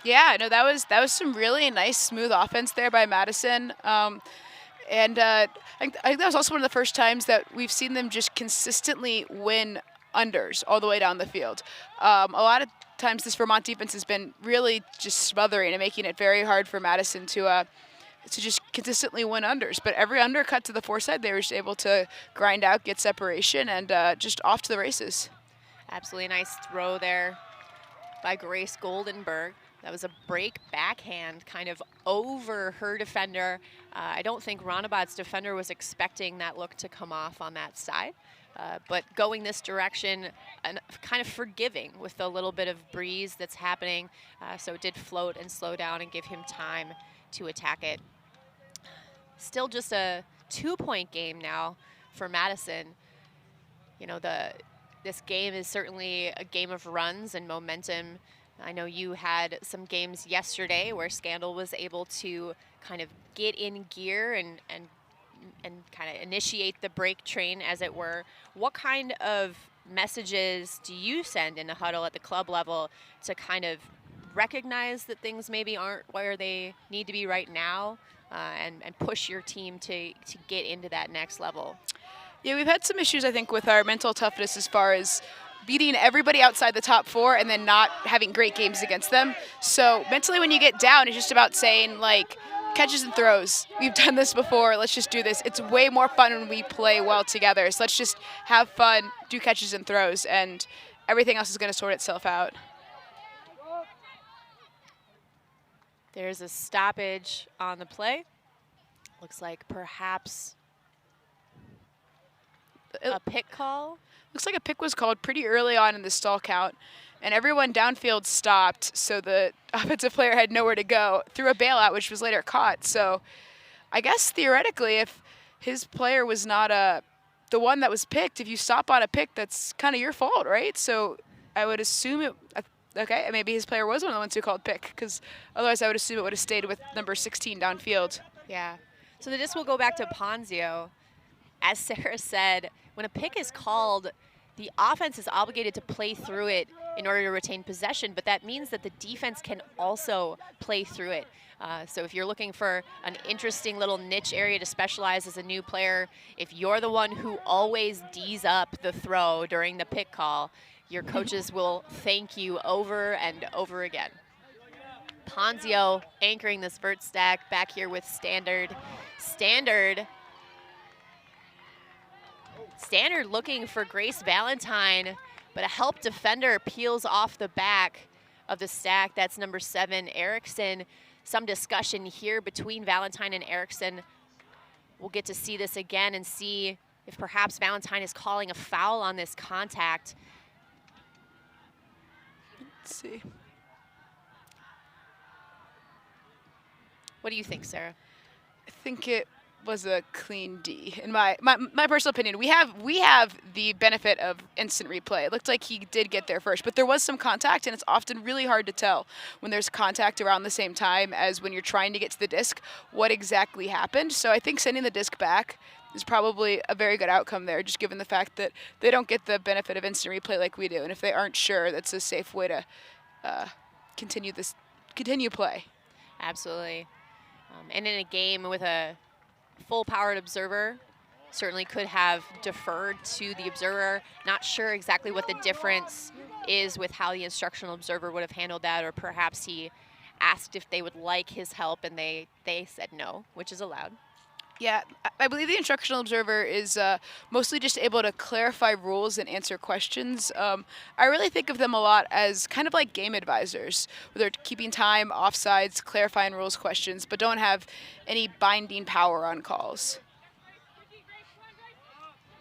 B: Yeah, no, that was some really nice, smooth offense there by Madison. And I think that was also one of the first times that we've seen them just consistently win unders all the way down the field. A lot of times this Vermont defense has been really just smothering and making it very hard for Madison to just consistently win unders. But every undercut to the foreside, they were just able to grind out, get separation, and just off to the races.
A: Absolutely nice throw there by Grace Goldenberg. That was a break backhand kind of over her defender. I don't think Ronabat's defender was expecting that look to come off on that side. But going this direction and kind of forgiving with the little bit of breeze that's happening. So it did float and slow down and give him time to attack it. Still just a 2-point game now for Madison. You know, this game is certainly a game of runs and momentum. I know you had some games yesterday where Scandal was able to kind of get in gear and kind of initiate the break train, as it were. What kind of messages do you send in the huddle at the club level to kind of recognize that things maybe aren't where they need to be right now, and push your team to get into that next level?
B: Yeah, we've had some issues, I think, with our mental toughness as far as beating everybody outside the top 4 and then not having great games against them. So mentally when you get down, it's just about saying, like, catches and throws. We've done this before. Let's just do this. It's way more fun when we play well together. So let's just have fun, do catches and throws, and everything else is going to sort itself out.
A: There's a stoppage on the play. Looks like perhaps a pick call.
B: Looks like a pick was called pretty early on in the stall count, and everyone downfield stopped, so the offensive player had nowhere to go, threw a bailout, which was later caught. So I guess theoretically, if his player was not the one that was picked, if you stop on a pick, that's kind of your fault, right? So I would assume it, okay, maybe his player was one of the ones who called pick, because otherwise I would assume it would have stayed with number 16 downfield.
A: Yeah. So the disc will go back to Ponzio. As Sarah said, when a pick is called, the offense is obligated to play through it in order to retain possession, but that means that the defense can also play through it. So if you're looking for an interesting little niche area to specialize as a new player, if you're the one who always D's up the throw during the pick call, your coaches will thank you over and over again. Ponzio anchoring this vert stack back here with Standard. Standard looking for Grace Valentine, but a help defender peels off the back of the stack. That's number 7, Erickson. Some discussion here between Valentine and Erickson. We'll get to see this again and see if perhaps Valentine is calling a foul on this contact.
B: Let's see.
A: What do you think, Sarah?
B: I think it was a clean D. In my personal opinion, we have the benefit of instant replay. It looked like he did get there first, but there was some contact, and it's often really hard to tell when there's contact around the same time as when you're trying to get to the disc what exactly happened. So I think sending the disc back is probably a very good outcome there, just given the fact that they don't get the benefit of instant replay like we do, and if they aren't sure, that's a safe way to continue play.
A: Absolutely. And in a game with a full-powered observer, certainly could have deferred to the observer. Not sure exactly what the difference is with how the instructional observer would have handled that, or perhaps he asked if they would like his help and they said no, which is allowed.
B: Yeah, I believe the instructional observer is mostly just able to clarify rules and answer questions. I really think of them a lot as kind of like game advisors, where they're keeping time, offsides, clarifying rules questions, but don't have any binding power on calls.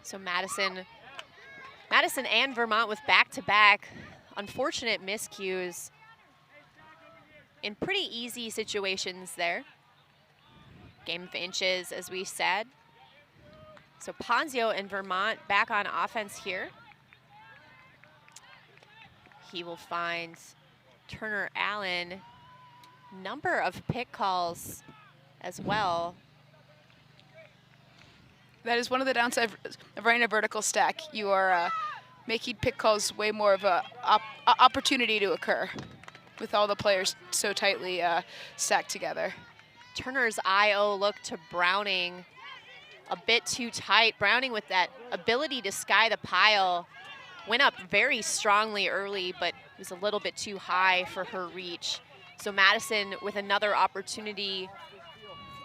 A: So Madison and Vermont with back-to-back unfortunate miscues in pretty easy situations there. Game of inches, as we said. So Ponzio and Vermont back on offense here. He will find Turner Allen. Number of pick calls as well.
B: That is one of the downsides of running a vertical stack. You are making pick calls way more of a opportunity to occur with all the players so tightly stacked together.
A: Turner's IO look to Browning a bit too tight. Browning with that ability to sky the pile went up very strongly early, but was a little bit too high for her reach. So Madison with another opportunity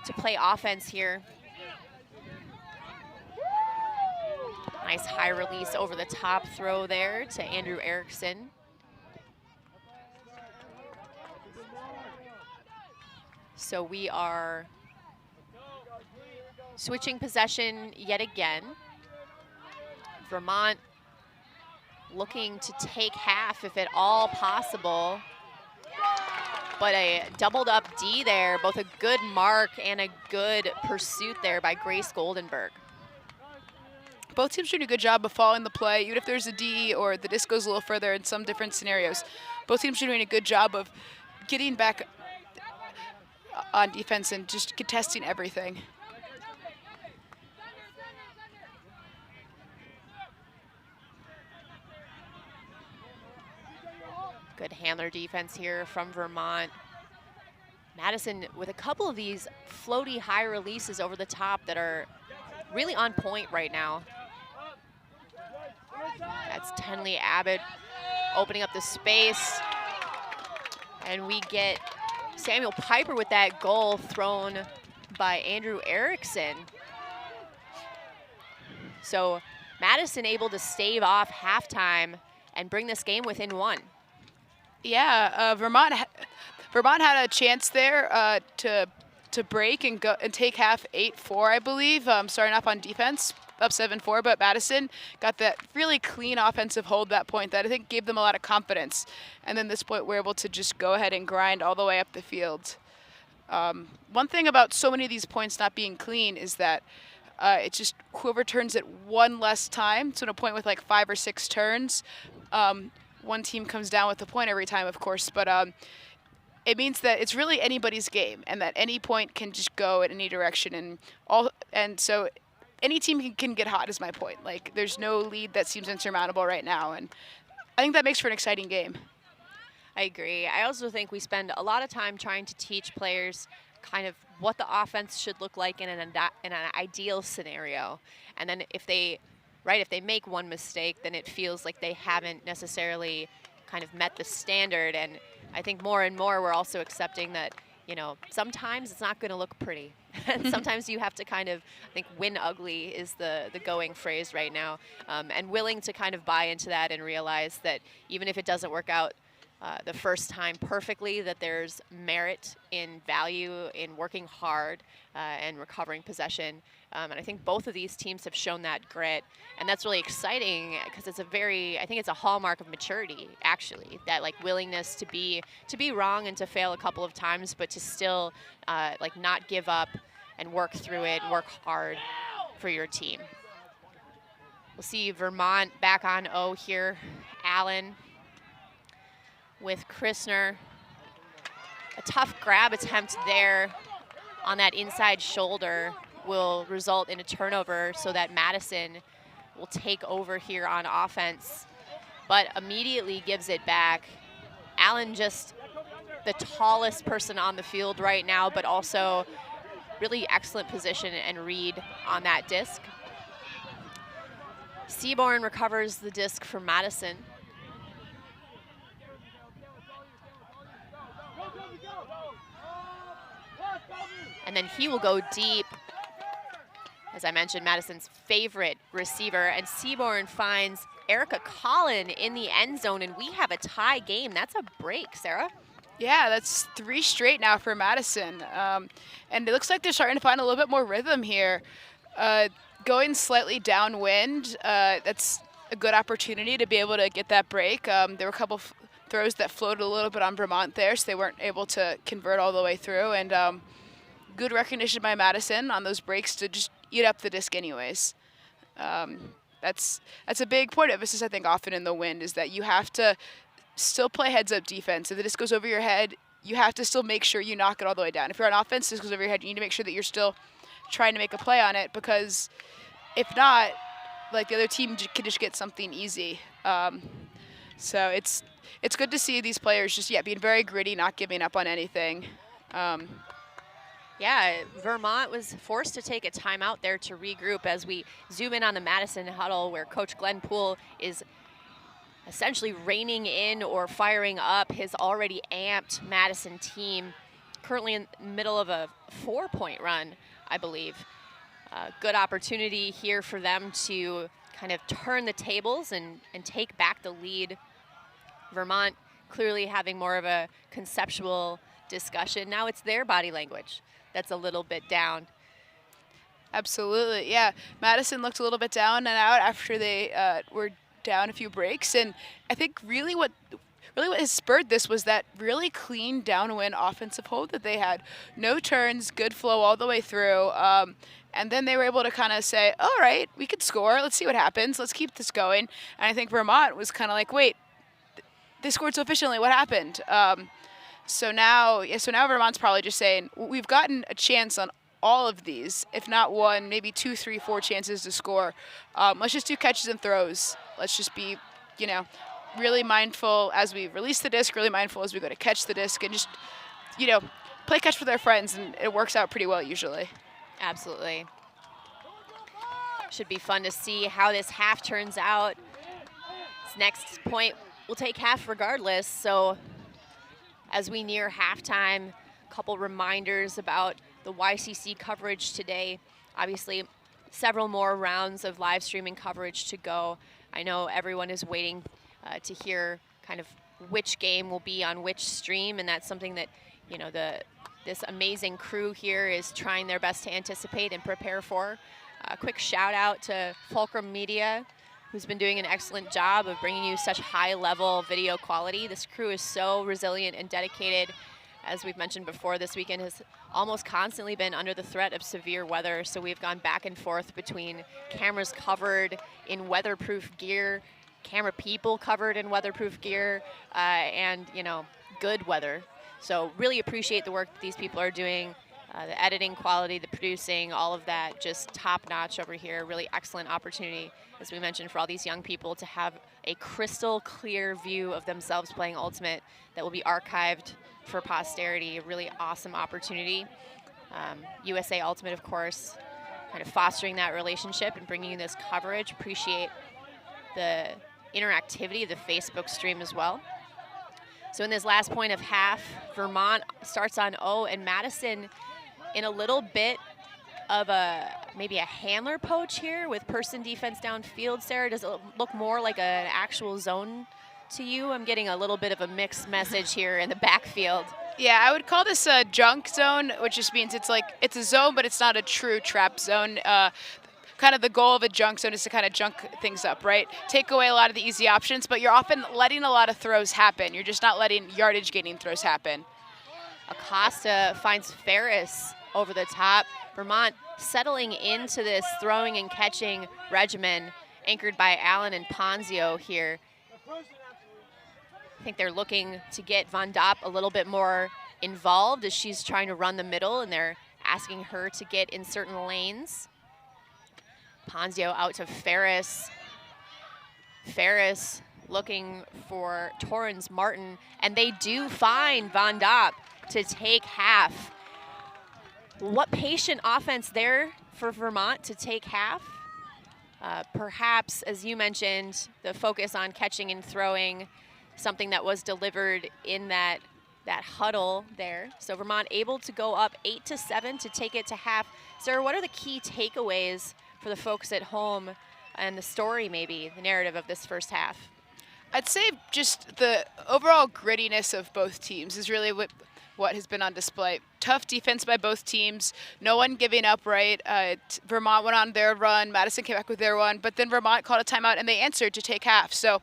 A: to play offense here. Nice high release over the top throw there to Andrew Erickson. So we are switching possession yet again. Vermont looking to take half if at all possible. But a doubled up D there, both a good mark and a good pursuit there by Grace Goldenberg.
B: Both teams doing a good job of following the play, even if there's a D or the disc goes a little further in some different scenarios. Both teams are doing a good job of getting back on defense and just contesting everything.
A: Good handler defense here from Vermont. Madison with a couple of these floaty high releases over the top that are really on point right now. That's Tenley Abbott opening up the space. And we get Samuel Piper with that goal thrown by Andrew Erickson. So Madison able to stave off halftime and bring this game within one.
B: Yeah, Vermont Vermont had a chance there to break and go and take half 8-4, I believe, starting off on defense, up 7-4. But Madison got that really clean offensive hold that point that I think gave them a lot of confidence. And then this point, we're able to just go ahead and grind all the way up the field. One thing about so many of these points not being clean is that it's just whoever turns it one less time. So in a point with like 5 or 6 turns, one team comes down with the point every time, of course. But it means that it's really anybody's game, and that any point can just go in any direction, and so any team can get hot. Is my point. Like there's no lead that seems insurmountable right now, and I think that makes for an exciting game.
A: I agree. I also think we spend a lot of time trying to teach players kind of what the offense should look like in an ideal scenario, and then if they make one mistake, then it feels like they haven't necessarily kind of met the standard. And I think more and more we're also accepting that, sometimes it's not going to look pretty. And sometimes you have to kind of, I think win ugly is the going phrase right now, and willing to kind of buy into that and realize that even if it doesn't work out the first time perfectly, that there's merit in value in working hard and recovering possession. And I think both of these teams have shown that grit, and that's really exciting because I think it's a hallmark of maturity, actually, that like willingness to be wrong and to fail a couple of times, but to still like not give up and work through it and work hard for your team. We'll see Vermont back on O here. Allen with Christner. A tough grab attempt there on that inside shoulder will result in a turnover so that Madison will take over here on offense, but immediately gives it back. Allen just the tallest person on the field right now, but also really excellent position and read on that disc. Seaborn recovers the disc for Madison. And then he will go deep. As I mentioned, Madison's favorite receiver. And Seaborn finds Erica Collin in the end zone, and we have a tie game. That's a break, Sarah.
B: Yeah, that's 3 straight now for Madison. And it looks like they're starting to find a little bit more rhythm here. Going slightly downwind, that's a good opportunity to be able to get that break. There were a couple throws that floated a little bit on Vermont there, so they weren't able to convert all the way through. And good recognition by Madison on those breaks to just eat up the disc anyways. That's a big point of emphasis, I think, often in the wind, is that you have to still play heads-up defense. If the disc goes over your head, you have to still make sure you knock it all the way down. If you're on offense, disc goes over your head, you need to make sure that you're still trying to make a play on it, because if not, like, the other team can just get something easy. So it's good to see these players just, being very gritty, not giving up on anything.
A: Yeah, Vermont was forced to take a timeout there to regroup as we zoom in on the Madison huddle, where Coach Glenn Poole is essentially reining in or firing up his already amped Madison team, currently in the middle of a 4-point run, I believe. Good opportunity here for them to kind of turn the tables and take back the lead. Vermont clearly having more of a conceptual discussion. Now it's their body language that's a little bit down.
B: Absolutely, yeah. Madison looked a little bit down and out after they were down a few breaks, and I think really what has spurred this was that really clean downwind offensive hold that they had. No turns, good flow all the way through, and then they were able to kind of say, all right, we could score, let's see what happens, let's keep this going. And I think Vermont was kind of like, wait, they scored so efficiently, what happened? So now Vermont's probably just saying, we've gotten a chance on all of these, if not one, maybe 2, 3, 4 chances to score. Let's just do catches and throws. Let's just be, really mindful as we release the disc, really mindful as we go to catch the disc, and just, play catch with our friends, and it works out pretty well usually.
A: Absolutely. Should be fun to see how this half turns out. This next point will take half regardless, so as we near halftime, a couple reminders about the YCC coverage today. Obviously, several more rounds of live streaming coverage to go. I know everyone is waiting to hear kind of which game will be on which stream, and that's something that, you know, this amazing crew here is trying their best to anticipate and prepare for. A quick shout out to Fulcrum Media, who's been doing an excellent job of bringing you such high level video quality. This crew is so resilient and dedicated. As we've mentioned before, this weekend has almost constantly been under the threat of severe weather, so we've gone back and forth between cameras covered in weatherproof gear, camera people covered in weatherproof gear, and, you know, good weather. So really appreciate the work that these people are doing. The editing quality, the producing, all of that, just top notch over here. Really excellent opportunity, as we mentioned, for all these young people to have a crystal clear view of themselves playing Ultimate that will be archived for posterity. A really awesome opportunity. USA Ultimate, of course, kind of fostering that relationship and bringing you this coverage. Appreciate the interactivity of the Facebook stream as well. So in this last point of half, Vermont starts on O, and Madison in a little bit of maybe a handler poach here with person defense downfield. Sarah, does it look more like an actual zone to you? I'm getting a little bit of a mixed message here in the backfield.
B: Yeah, I would call this a junk zone, which just means it's a zone, but it's not a true trap zone. Kind of the goal of a junk zone is to kind of junk things up, right? Take away a lot of the easy options, but you're often letting a lot of throws happen. You're just not letting yardage gaining throws happen.
A: Acosta finds Ferris over the top. Vermont settling into this throwing and catching regimen anchored by Allen and Ponzio here. I think they're looking to get Von Dopp a little bit more involved as she's trying to run the middle, and they're asking her to get in certain lanes. Ponzio out to Ferris. Ferris looking for Torrens Martin, and they do find Von Dopp to take half. What patient offense there for Vermont to take half? Perhaps, as you mentioned, the focus on catching and throwing, something that was delivered in that huddle there. So Vermont able to go up 8-7 to take it to half. Sarah, what are the key takeaways for the folks at home and the story, maybe, the narrative of this first half?
B: I'd say just the overall grittiness of both teams is really what has been on display. Tough defense by both teams, no one giving up, right? Vermont went on their run, Madison came back with their one, but then Vermont called a timeout and they answered to take half. So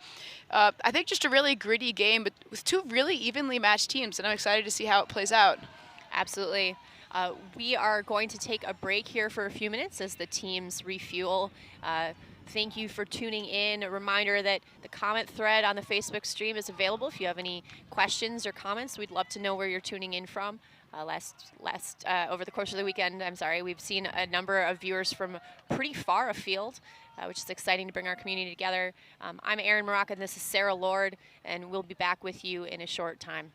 B: I think just a really gritty game, but with two really evenly matched teams, and I'm excited to see how it plays out.
A: Absolutely. We are going to take a break here for a few minutes as the teams refuel. Thank you for tuning in. A reminder that the comment thread on the Facebook stream is available. If you have any questions or comments, we'd love to know where you're tuning in from. Over the course of the weekend, we've seen a number of viewers from pretty far afield, which is exciting to bring our community together. I'm Erin Morocca, and this is Sarah Lord, and we'll be back with you in a short time.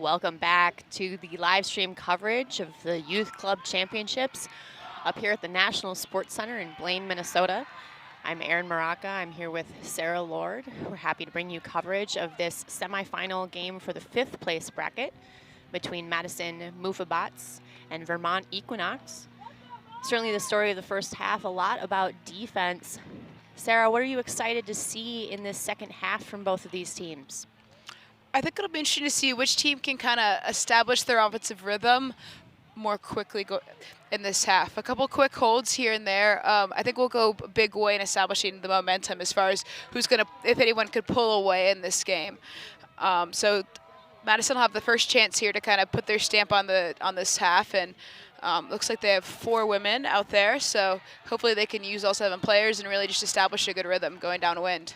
A: Welcome back to the live stream coverage of the Youth Club Championships up here at the National Sports Center in Blaine, Minnesota. I'm Erin Maraca. I'm here with Sarah Lord. We're happy to bring you coverage of this semifinal game for the 5th place bracket between Madison Mufabats and Vermont Equinox. Certainly the story of the first half, a lot about defense. Sarah, what are you excited to see in this second half from both of these teams?
B: I think it'll be interesting to see which team can kind of establish their offensive rhythm more quickly in this half. A couple quick holds here and there. I think we'll go a big way in establishing the momentum as far as who's going to, if anyone could pull away in this game. So Madison will have the first chance here to kind of put their stamp on this half, and looks like they have 4 women out there, so hopefully they can use all 7 players and really just establish a good rhythm going downwind.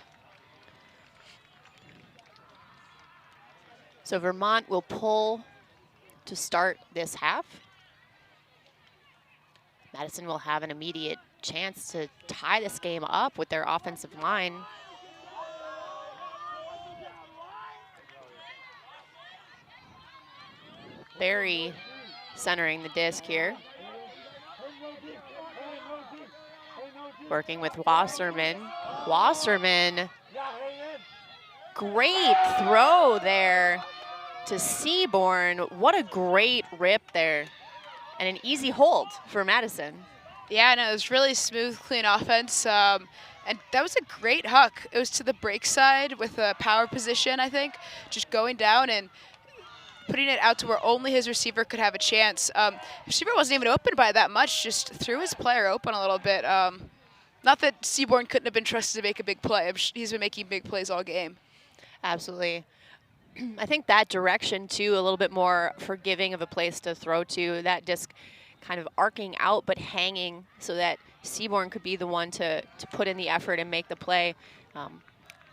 A: So Vermont will pull to start this half. Madison will have an immediate chance to tie this game up with their offensive line. Barry centering the disc here. Working with Wasserman. Wasserman, great throw there to Seaborn. What a great rip there. And an easy hold for Madison.
B: Yeah, no, it was really smooth, clean offense. And that was a great huck. It was to the break side with a power position, I think, just going down and putting it out to where only his receiver could have a chance. Receiver wasn't even open by that much, just threw his player open a little bit. Not that Seaborn couldn't have been trusted to make a big play. He's been making big plays all game.
A: Absolutely. I think that direction, too, a little bit more forgiving of a place to throw to. That disc kind of arcing out but hanging so that Seaborn could be the one to put in the effort and make the play.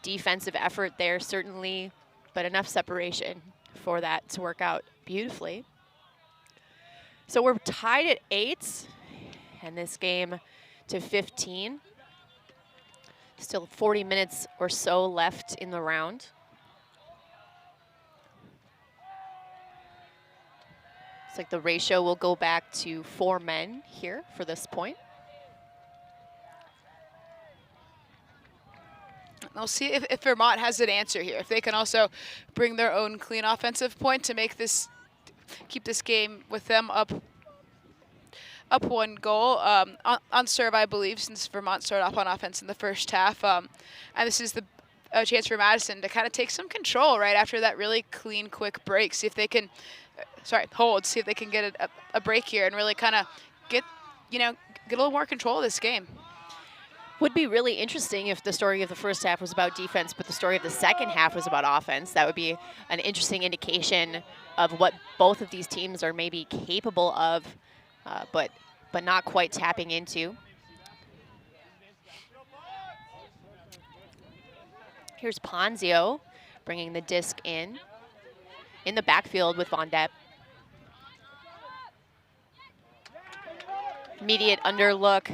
A: Defensive effort there, certainly, but enough separation for that to work out beautifully. So we're tied at 8, and this game to 15. Still 40 minutes or so left in the round. Looks like the ratio will go back to 4 men here for this point.
B: We'll see if Vermont has an answer here. If they can also bring their own clean offensive point to make this, keep this game with them up 1 goal on serve, I believe, since Vermont started off on offense in the first half. And this is a chance for Madison to kind of take some control right after that really clean, quick break. See if they can, hold. See if they can get a break here and really kind of get a little more control of this game.
A: Would be really interesting if the story of the first half was about defense, but the story of the second half was about offense. That would be an interesting indication of what both of these teams are maybe capable of, but not quite tapping into. Here's Ponzio bringing the disc in the backfield with Von Depp. Immediate underlook.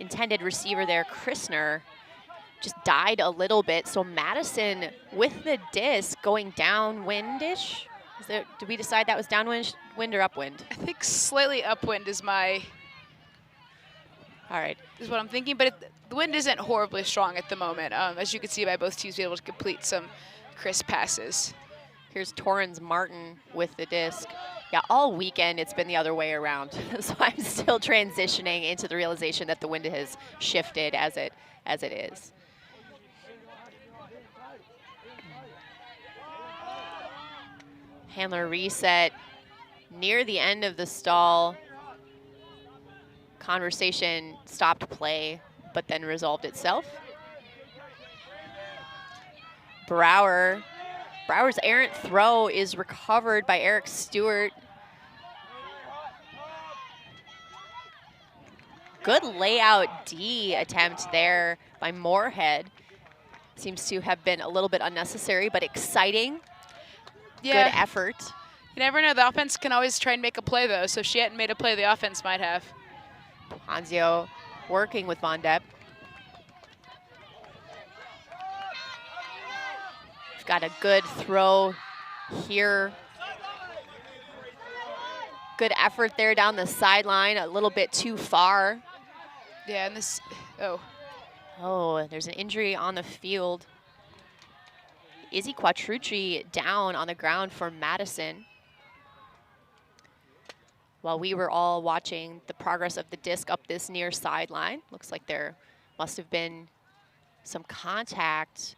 A: Intended receiver there, Christner, just died a little bit. So Madison with the disc going downwindish. Did we decide that was downwind or upwind?
B: I think slightly upwind is my.
A: All right.
B: Is what I'm thinking, but the wind isn't horribly strong at the moment. As you can see by both teams being able to complete some crisp passes.
A: Here's Torrens Martin with the disc. Yeah, all weekend it's been the other way around. So I'm still transitioning into the realization that the wind has shifted as it is. Handler reset near the end of the stall. Conversation stopped play, but then resolved itself. Brower's errant throw is recovered by Eric Stewart. Good layout D attempt there by Moorhead. Seems to have been a little bit unnecessary, but exciting.
B: Yeah.
A: Good effort.
B: You never know. The offense can always try and make a play, though. So if she hadn't made a play, the offense might have.
A: Ponzio working with Von Depp. Got a good throw here Good effort there down the sideline, a little bit too far.
B: Yeah, and this,
A: Oh, there's an injury on the field. Izzy Quattrucci down on the ground for Madison. While we were all watching the progress of the disc up this near sideline, looks like there must have been some contact.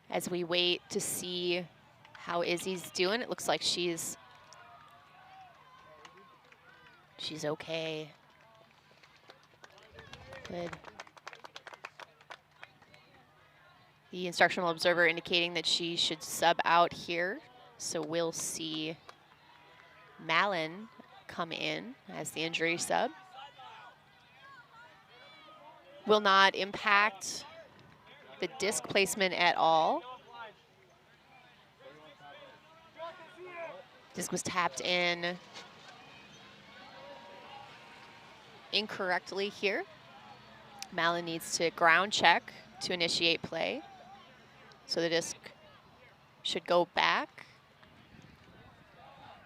A: As we wait to see how Izzy's doing, it looks like she's okay. Good. The instructional observer indicating that she should sub out here. So we'll see Malin come in as the injury sub. Will not impact the disc placement at all. Disc was tapped in incorrectly here. Malin needs to ground check to initiate play. So the disc should go back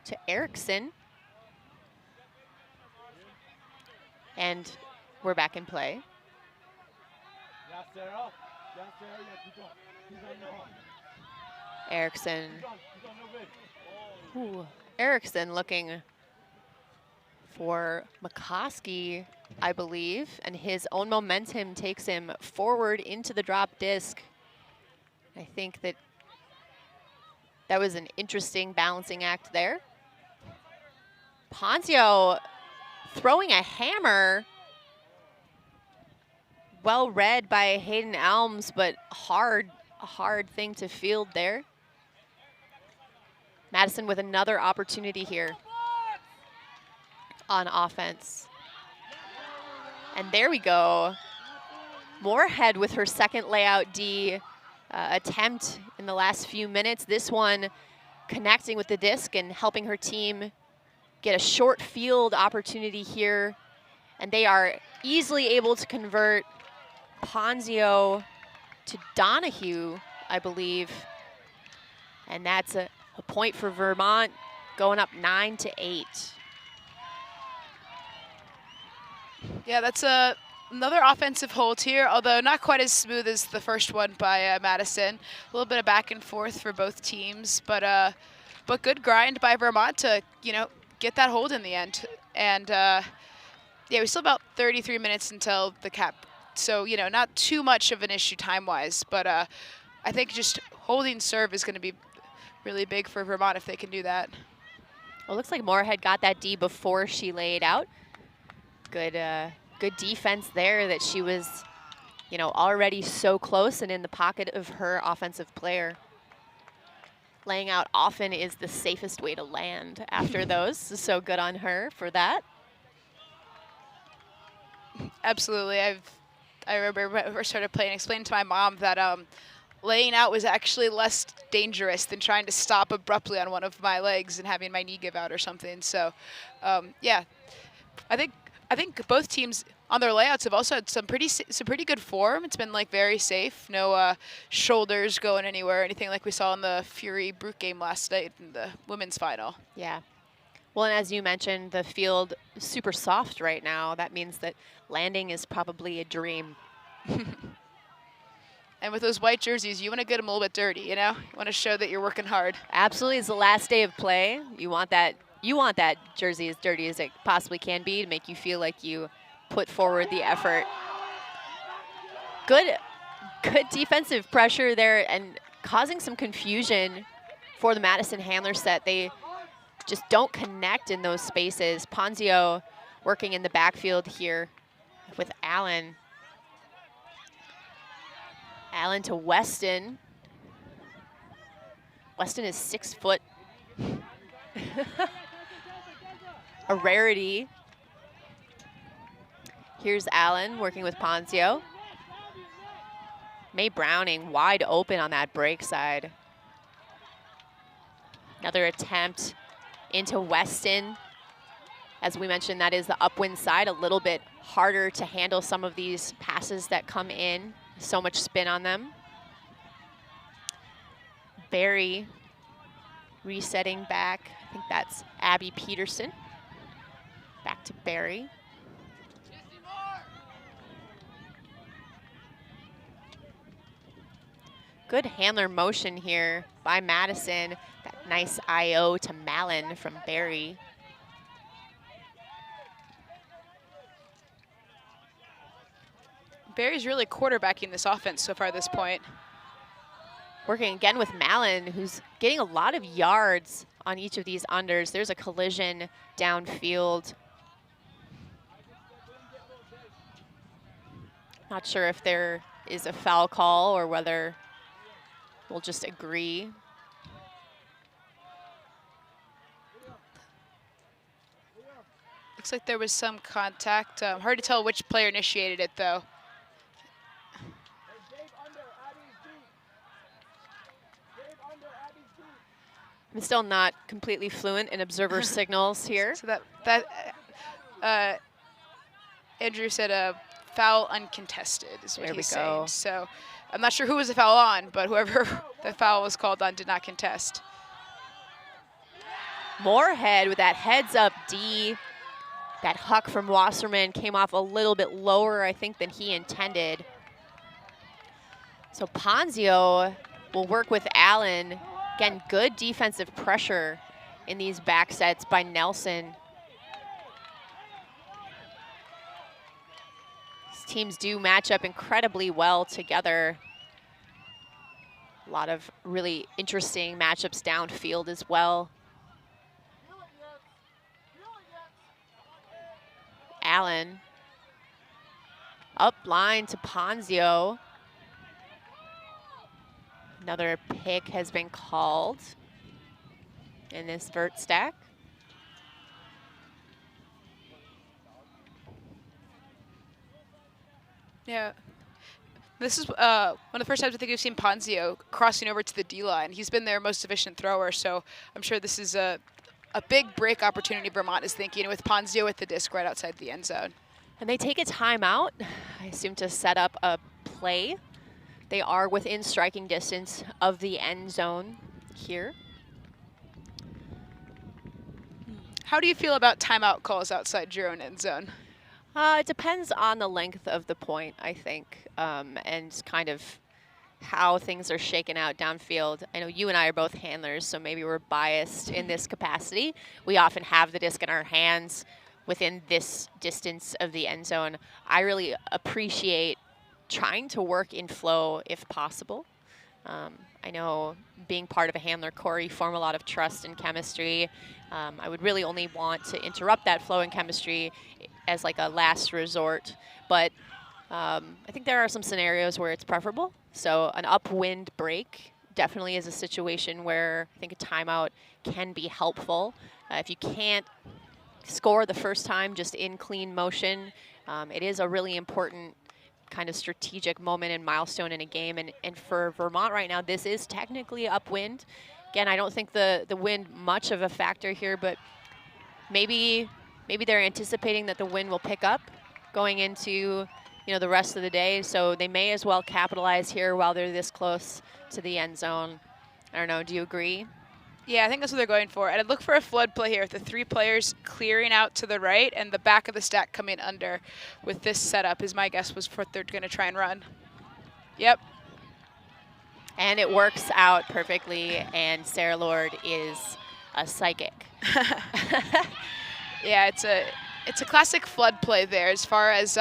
A: to Erickson. And we're back in play. Erickson. Ooh, Erickson looking for McCoskey, I believe, and his own momentum takes him forward into the drop disc. I think that was an interesting balancing act there. Ponzio throwing a hammer. Well read by Hayden Elms, but a hard thing to field there. Madison with another opportunity here on offense. And there we go. Moorhead with her second layout D attempt in the last few minutes. This one connecting with the disc and helping her team get a short field opportunity here. And they are easily able to convert Ponzio to Donahue, I believe. And that's a point for Vermont, going up 9-8.
B: Yeah, that's another offensive hold here, although not quite as smooth as the first one by Madison. A little bit of back and forth for both teams, but good grind by Vermont to, get that hold in the end. And yeah, we still about 33 minutes until the cap. So, not too much of an issue time-wise, but I think just holding serve is going to be really big for Vermont if they can do that.
A: Well, it looks like Moorhead got that D before she laid out. Good defense there that she was, already so close and in the pocket of her offensive player. Laying out often is the safest way to land after those, so good on her for that.
B: Absolutely. I remember when I first started playing, explaining to my mom that laying out was actually less dangerous than trying to stop abruptly on one of my legs and having my knee give out or something. So, yeah, I think both teams on their layouts have also had some pretty good form. It's been very safe, no shoulders going anywhere, anything like we saw in the Fury Brute game last night in the women's final.
A: Yeah. Well, and as you mentioned, the field is super soft right now. That means that landing is probably a dream.
B: And with those white jerseys, you want to get them a little bit dirty, You want to show that you're working hard.
A: Absolutely. It's the last day of play. You want that jersey as dirty as it possibly can be to make you feel like you put forward the effort. Good defensive pressure there and causing some confusion for the Madison handler set. They just don't connect in those spaces. Ponzio working in the backfield here with Allen. Allen to Weston. Weston is 6 foot. A rarity. Here's Allen working with Ponzio. Mae Browning wide open on that break side. Another attempt into Weston. As we mentioned, that is the upwind side, a little bit harder to handle some of these passes that come in. So much spin on them. Barry resetting back. I think that's Abby Peterson. Back to Barry. Good handler motion here by Madison. That nice IO to Mallon from Barry.
B: Barry's really quarterbacking this offense so far at this point.
A: Working again with Mallon, who's getting a lot of yards on each of these unders. There's a collision downfield. Not sure if there is a foul call or whether we'll just agree.
B: Looks like there was some contact. Hard to tell which player initiated it, though.
A: I'm still not completely fluent in observer signals here.
B: So Andrew said a foul uncontested is what he's saying. So I'm not sure who was the foul on, but whoever the foul was called on did not contest.
A: Moorhead with that heads up D. That huck from Wasserman came off a little bit lower, I think, than he intended. So Ponzio will work with Allen. Again, good defensive pressure in these back sets by Nelson. These teams do match up incredibly well together. A lot of really interesting matchups downfield as well. Allen. Up line to Ponzio. Another pick has been called in this vert stack.
B: Yeah. This is one of the first times I think we've seen Ponzio crossing over to the D-line. He's been their most efficient thrower, so I'm sure this is a big break opportunity Vermont is thinking, with Ponzio with the disc right outside the end zone.
A: And they take a timeout, I assume, to set up a play. They are within striking distance of the end zone here.
B: How do you feel about timeout calls outside your own end zone?
A: It depends on the length of the point, I think, and kind of how things are shaken out downfield. I know you and I are both handlers, so maybe we're biased in this capacity. We often have the disc in our hands within this distance of the end zone. I really appreciate trying to work in flow if possible. I know being part of a handler core, you form a lot of trust and chemistry. I would really only want to interrupt that flow and chemistry as like a last resort, but I think there are some scenarios where it's preferable. So an upwind break definitely is a situation where I think a timeout can be helpful. If you can't score the first time just in clean motion, it is a really important kind of strategic moment and milestone in a game. And for Vermont right now, this is technically upwind. Again, I don't think the wind much of a factor here, but maybe they're anticipating that the wind will pick up going into the rest of the day. So they may as well capitalize here while they're this close to the end zone. I don't know, do you agree?
B: Yeah, I think that's what they're going for. And I'd look for a flood play here with the three players clearing out to the right and the back of the stack coming under with this setup, is my guess was what they're going to try and run. Yep.
A: And it works out perfectly, and Sarah Lord is a psychic.
B: Yeah, it's a classic flood play there, as far as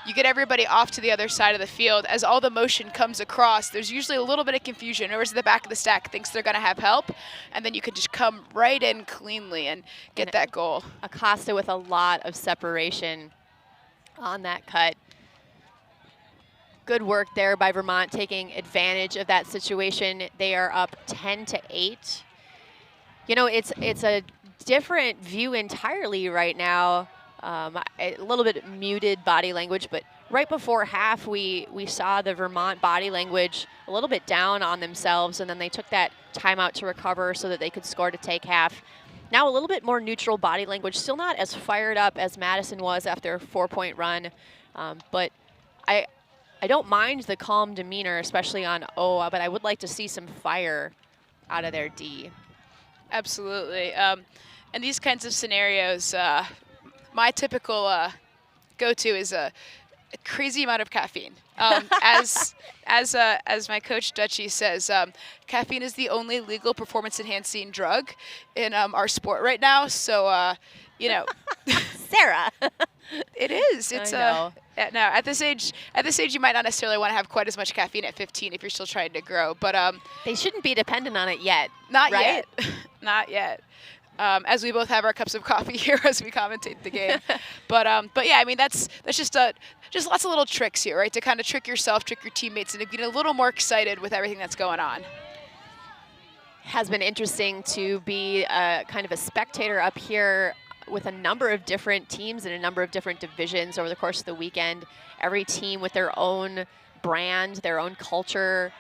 B: you get everybody off to the other side of the field. As all the motion comes across, there's usually a little bit of confusion. Whoever's at the back of the stack thinks they're going to have help, and then you could just come right in cleanly and get that goal.
A: Acosta with a lot of separation on that cut. Good work there by Vermont, taking advantage of that situation. They are up 10-8. It's a different view entirely right now. A little bit muted body language, but right before half, we saw the Vermont body language a little bit down on themselves, and then they took that timeout to recover so that they could score to take half. Now a little bit more neutral body language, still not as fired up as Madison was after a 4-point run, but I don't mind the calm demeanor, especially on Oa, but I would like to see some fire out of their D.
B: Absolutely. And these kinds of scenarios, my typical go-to is a crazy amount of caffeine. As my coach Dutchie says, caffeine is the only legal performance-enhancing drug in our sport right now. So, you know,
A: Sarah.
B: it is. It's
A: I know.
B: now at this age, you might not necessarily want to have quite as much caffeine at 15 if you're still trying to grow. But
A: They shouldn't be dependent on it yet.
B: not
A: right?
B: yet, not yet. As we both have our cups of coffee here as we commentate the game, but yeah, I mean that's just lots of little tricks here, right? To kind of trick yourself, trick your teammates, and to get a little more excited with everything that's going on.
A: Has been interesting to be kind of a spectator up here with a number of different teams in a number of different divisions over the course of the weekend. Every team with their own brand, their own culture,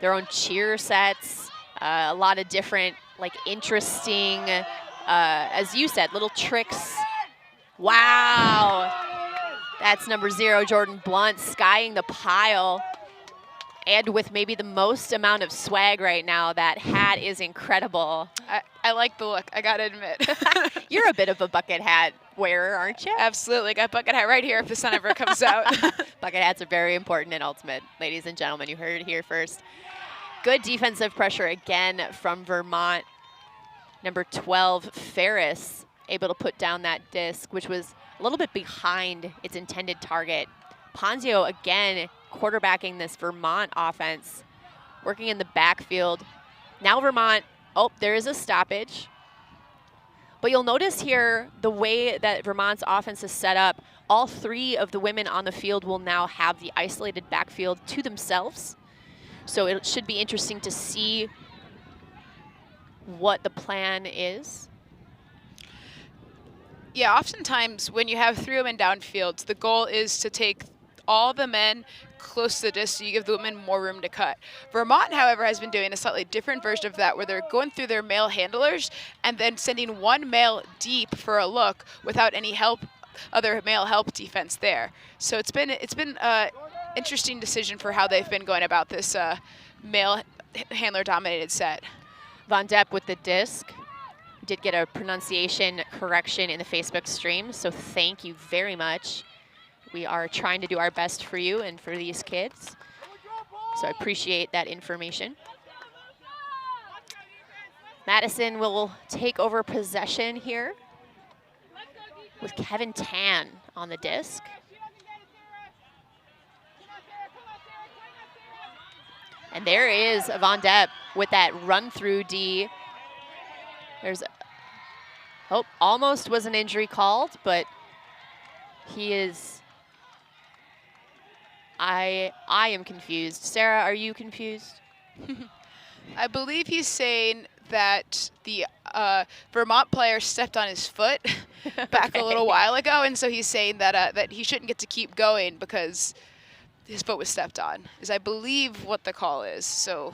A: their own cheer sets, a lot of different like interesting, as you said, little tricks. Wow. That's number 0, Jordan Blunt, skying the pile. And with maybe the most amount of swag right now, that hat is incredible.
B: I like the look, I gotta admit.
A: You're a bit of a bucket hat wearer, aren't you?
B: Absolutely, got bucket hat right here if the sun ever comes out.
A: Bucket hats are very important in Ultimate. Ladies and gentlemen, you heard it here first. Good defensive pressure again from Vermont. Number 12, Ferris, able to put down that disc, which was a little bit behind its intended target. Ponzio again quarterbacking this Vermont offense, working in the backfield. Now Vermont, oh, there is a stoppage. But you'll notice here the way that Vermont's offense is set up, all 3 of the women on the field will now have the isolated backfield to themselves. So it should be interesting to see what the plan is.
B: Yeah, oftentimes when you have 3 women downfield, the goal is to take all the men close to the disc so you give the women more room to cut. Vermont, however, has been doing a slightly different version of that where they're going through their male handlers and then sending one male deep for a look without any help, other male help defense there. So it's been an interesting decision for how they've been going about this male handler-dominated set.
A: Von Depp with the disc. We did get a pronunciation correction in the Facebook stream, so thank you very much. We are trying to do our best for you and for these kids. So I appreciate that information. Madison will take over possession here with Kevin Tan on the disc. And there is Von Depp with that run through D. There's, oh, almost was an injury called, but he is, I am confused. Sarah, are you confused?
B: I believe he's saying that the Vermont player stepped on his foot back a little while ago, and so he's saying that that he shouldn't get to keep going because his foot was stepped on, is I believe what the call is. So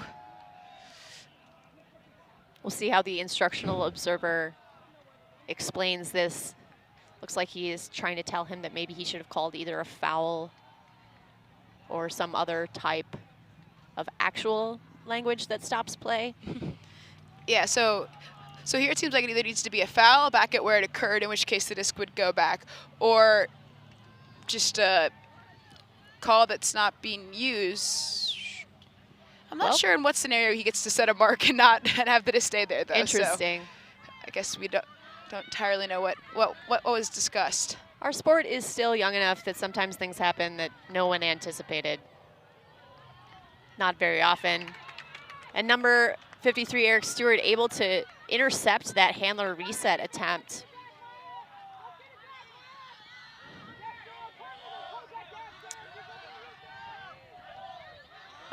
A: we'll see how the instructional observer explains this. Looks like he is trying to tell him that maybe he should have called either a foul or some other type of actual language that stops play.
B: Yeah, so here it seems like it either needs to be a foul back at where it occurred, in which case the disc would go back, or just a call that's not being used. I'm not sure in what scenario he gets to set a mark and not and have the disc stay there, though.
A: Interesting.
B: So I guess we don't entirely know what was discussed.
A: Our sport is still young enough that sometimes things happen that no one anticipated. Not very often. And number 53, Eric Stewart, able to intercept that handler reset attempt.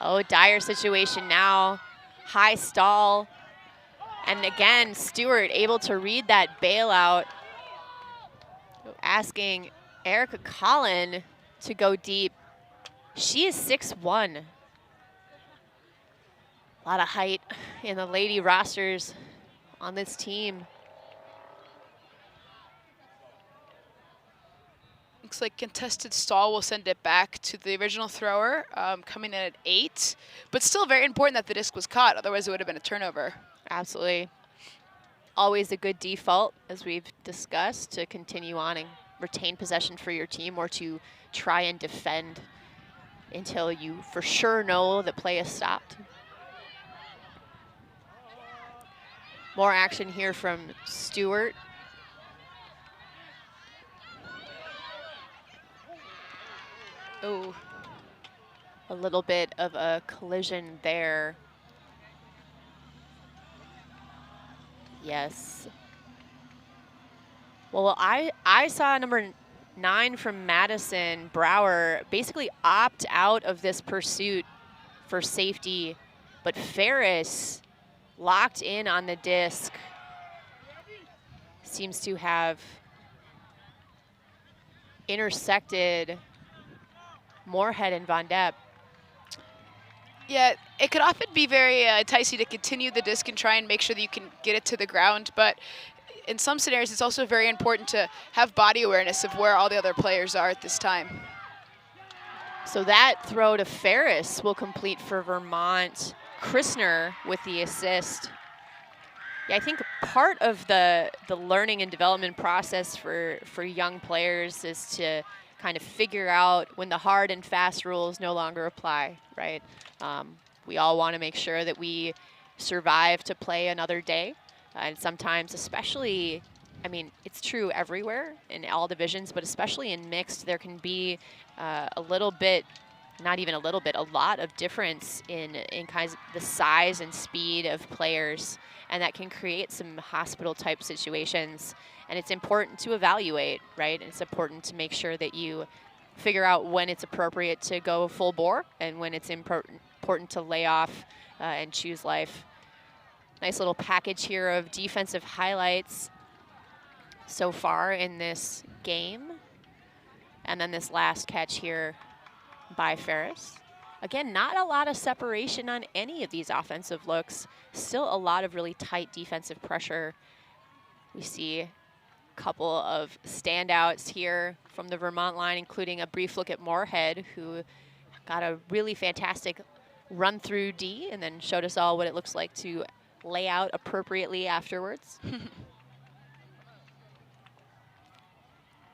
A: Oh, dire situation now. High stall. And again, Stewart able to read that bailout, asking Erica Collin to go deep. She is 6'1". A lot of height in the lady rosters on this team.
B: Looks like contested stall will send it back to the original thrower, coming in at 8. But still very important that the disc was caught, otherwise it would have been a turnover.
A: Absolutely. Always a good default, as we've discussed, to continue on and retain possession for your team, or to try and defend until you for sure know that play is stopped. More action here from Stewart.
B: Oh,
A: A little bit of a collision there. Yes. Well, I saw number 9 from Madison, Brower, basically opt out of this pursuit for safety, but Ferris locked in on the disc. Seems to have intersected Moorhead and Von Depp.
B: yeah, it could often be very enticing to continue the disc and try and make sure that you can get it to the ground, but in some scenarios, it's also very important to have body awareness of where all the other players are at this time.
A: So that throw to Ferris will complete for Vermont. Christner with the assist. Yeah, I think part of the learning and development process for young players is to kind of figure out when the hard and fast rules no longer apply, right? We all want to make sure that we survive to play another day. And sometimes, especially, I mean, it's true everywhere in all divisions, but especially in mixed, there can be a little bit, not even a little bit, a lot of difference in kinds of the size and speed of players. And that can create some hospital type situations. And it's important to evaluate, right? It's important to make sure that you figure out when it's appropriate to go full bore and when it's important to lay off and choose life. Nice little package here of defensive highlights so far in this game. And then this last catch here by Ferris. Again, not a lot of separation on any of these offensive looks. Still a lot of really tight defensive pressure. We see a couple of standouts here from the Vermont line, including a brief look at Moorhead, who got a really fantastic run through D and then showed us all what it looks like to lay out appropriately afterwards.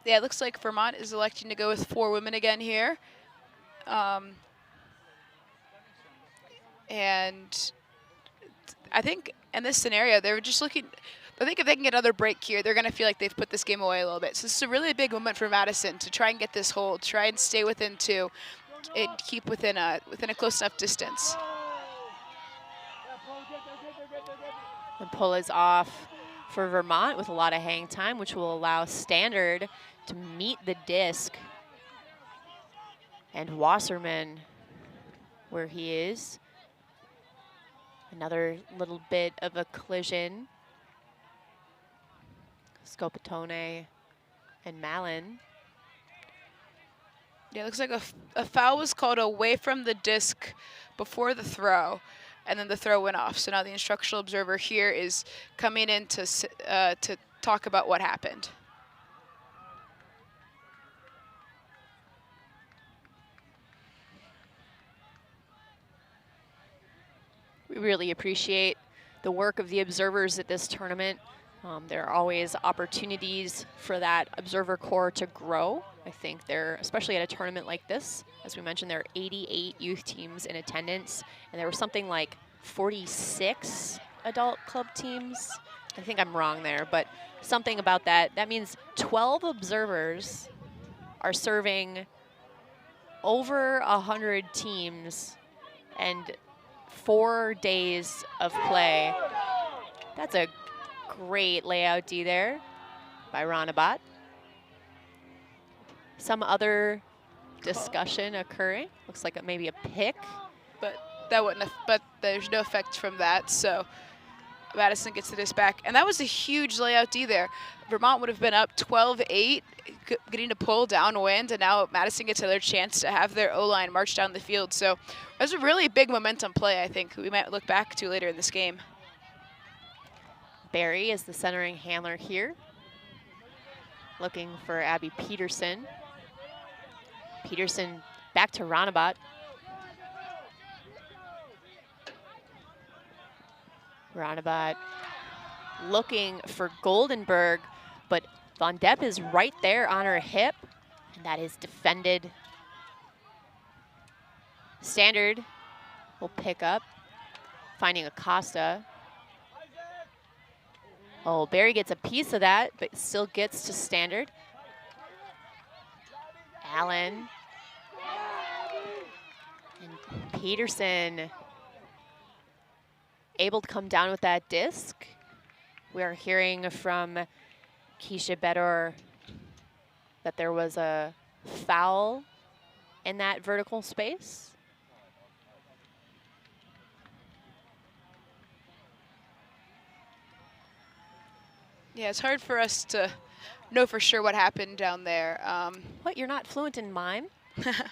B: Yeah, it looks like Vermont is electing to go with 4 women again here. And I think in this scenario, they were just looking, I think if they can get another break here, they're going to feel like they've put this game away a little bit. So this is a really big moment for Madison to try and get this hold, try and stay within 2, and keep within a close enough distance.
A: The pull is off for Vermont with a lot of hang time, which will allow Standard to meet the disc. And Wasserman, where he is. Another little bit of a collision. Scopatone and Malin.
B: Yeah, it looks like a foul was called away from the disc before the throw, and then the throw went off. So now the instructional observer here is coming in to talk about what happened.
A: We really appreciate the work of the observers at this tournament. There are always opportunities for that observer corps to grow. I think there, especially at a tournament like this, as we mentioned, there are 88 youth teams in attendance, and there were something like 46 adult club teams. I think I'm wrong there, but something about that. That means 12 observers are serving over 100 teams and 4 days of play. That's a great layout D there by Ronabat. Some other discussion occurring. Looks like maybe a pick.
B: But that wouldn't have, but there's no effect from that, so Madison gets the disc back. And that was a huge layout D there. Vermont would have been up 12-8, getting to pull downwind, and now Madison gets another chance to have their O-line march down the field. So it was a really big momentum play, I think, we might look back to later in this game.
A: Barry is the centering handler here. Looking for Abby Peterson. Peterson back to Ronabat. Ronabat looking for Goldenberg, but Von Depp is right there on her hip, and that is defended. Standard will pick up, finding Acosta. Oh, Barry gets a piece of that, but still gets to Standard. Allen. And Peterson able to come down with that disc. We are hearing from Keisha Bedor that there was a foul in that vertical space.
B: Yeah, it's hard for us to know for sure what happened down there.
A: What, you're not fluent in mime?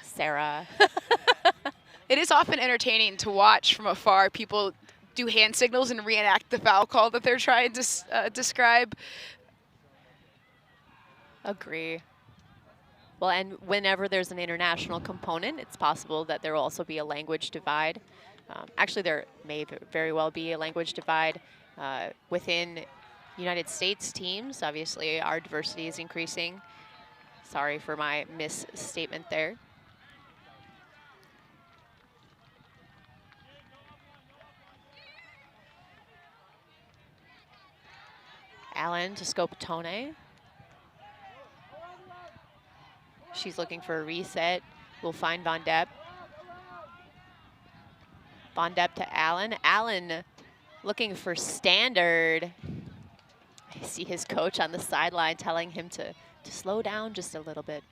A: Sarah.
B: It is often entertaining to watch from afar people do hand signals and reenact the foul call that they're trying to describe.
A: Agree. Well, and whenever there's an international component, it's possible that there will also be a language divide. Actually, there may very well be a language divide within United States teams. Obviously, our diversity is increasing. Sorry for my misstatement there. Allen to Scopatone. She's looking for a reset. We'll find Von Depp. Von Depp to Allen. Allen looking for Standard. I see his coach on the sideline telling him to slow down just a little bit.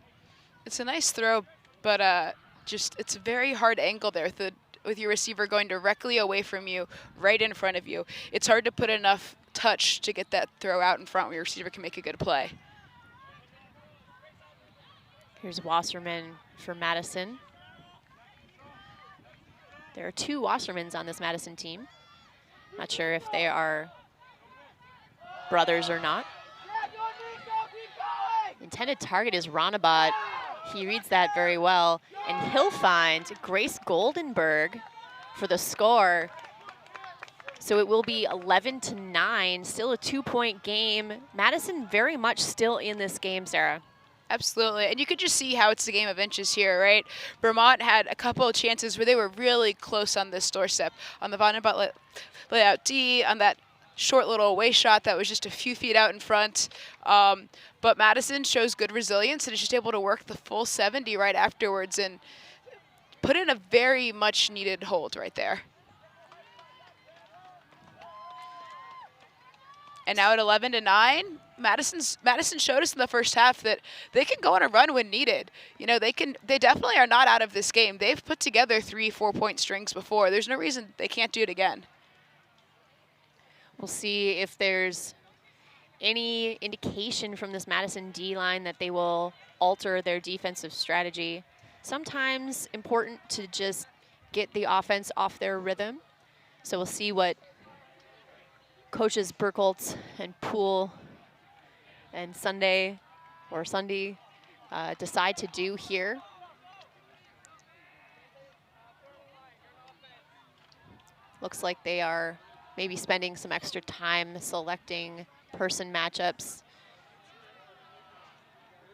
B: It's a nice throw, but it's a very hard angle there with your receiver going directly away from you, right in front of you. It's hard to put enough touch to get that throw out in front where your receiver can make a good play.
A: Here's Wasserman for Madison. There are 2 Wassermans on this Madison team. Not sure if they are brothers or not. Intended target is Ronabat. He reads that very well, and he'll find Grace Goldenberg for the score. So it will be 11-9, still a 2-point game. Madison very much still in this game, Sarah.
B: Absolutely, and you could just see how it's a game of inches here, right? Vermont had a couple of chances where they were really close on this doorstep. On the Von Depp layout D, on that short little away shot that was just a few feet out in front. But Madison shows good resilience and is just able to work the full 70 right afterwards and put in a very much needed hold right there. And now at 11-9, Madison showed us in the first half that they can go on a run when needed. You know, they definitely are not out of this game. They've put together 3-4-point strings before. There's no reason they can't do it again.
A: We'll see if there's any indication from this Madison D line that they will alter their defensive strategy. Sometimes important to just get the offense off their rhythm. So we'll see what coaches Burkholtz and Poole and Sunday decide to do here. Looks like they are maybe spending some extra time selecting person matchups.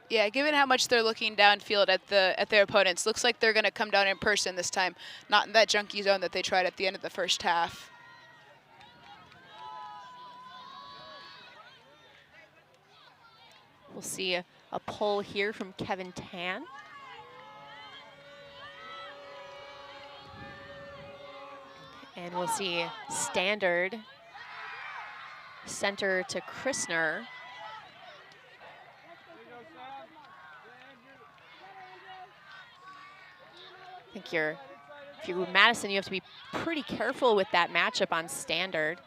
B: Yeah, given how much they're looking downfield at their opponents, looks like they're going to come down in person this time, not in that junkie zone that they tried at the end of the first half.
A: We'll see a pull here from Kevin Tan. And we'll see Standard center to Christner. I think if you're Madison, you have to be pretty careful with that matchup on Standard.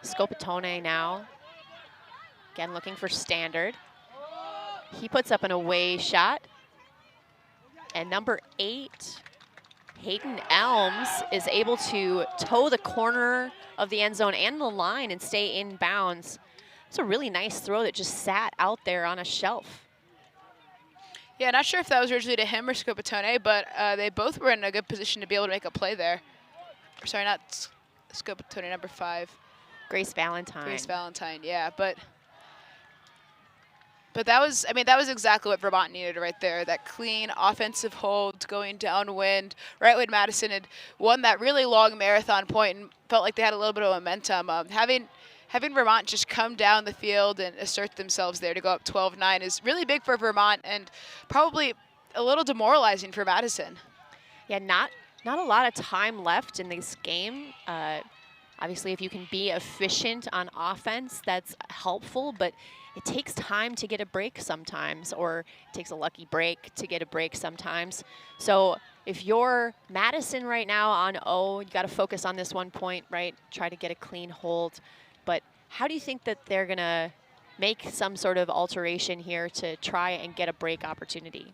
A: Scopatone now. Again, looking for Standard. He puts up an away shot. And number 8, Hayden Elms, is able to toe the corner of the end zone and the line and stay in bounds. It's a really nice throw that just sat out there on a shelf.
B: Yeah, not sure if that was originally to him or Scopatone, but they both were in a good position to be able to make a play there. Or sorry, not Scopatone, number 5.
A: Grace Valentine.
B: Grace Valentine, yeah, but that was, I mean, that was exactly what Vermont needed right there. That clean offensive hold going downwind, right when Madison had won that really long marathon point and felt like they had a little bit of momentum. Having Vermont just come down the field and assert themselves there to go up 12-9 is really big for Vermont and probably a little demoralizing for Madison.
A: Yeah, not a lot of time left in this game. Obviously, if you can be efficient on offense, that's helpful, but it takes time to get a break sometimes, or it takes a lucky break to get a break sometimes. So if you're Madison right now on O, you got to focus on this 1 point, right? Try to get a clean hold. But how do you think that they're going to make some sort of alteration here to try and get a break opportunity?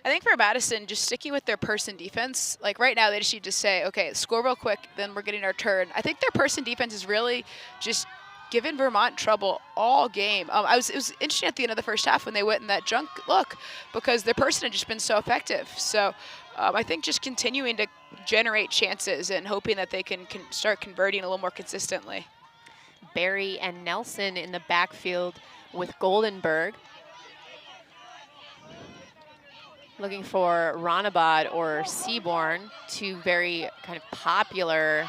B: I think for Madison, just sticking with their person defense, like right now they just need to say, okay, score real quick, then we're getting our turn. I think their person defense is really just giving Vermont trouble all game. It was interesting at the end of the first half when they went in that junk look because their person had just been so effective. So I think just continuing to generate chances and hoping that they can start converting a little more consistently.
A: Barry and Nelson in the backfield with Goldenberg. Looking for Ronabod or Seaborn, two very kind of popular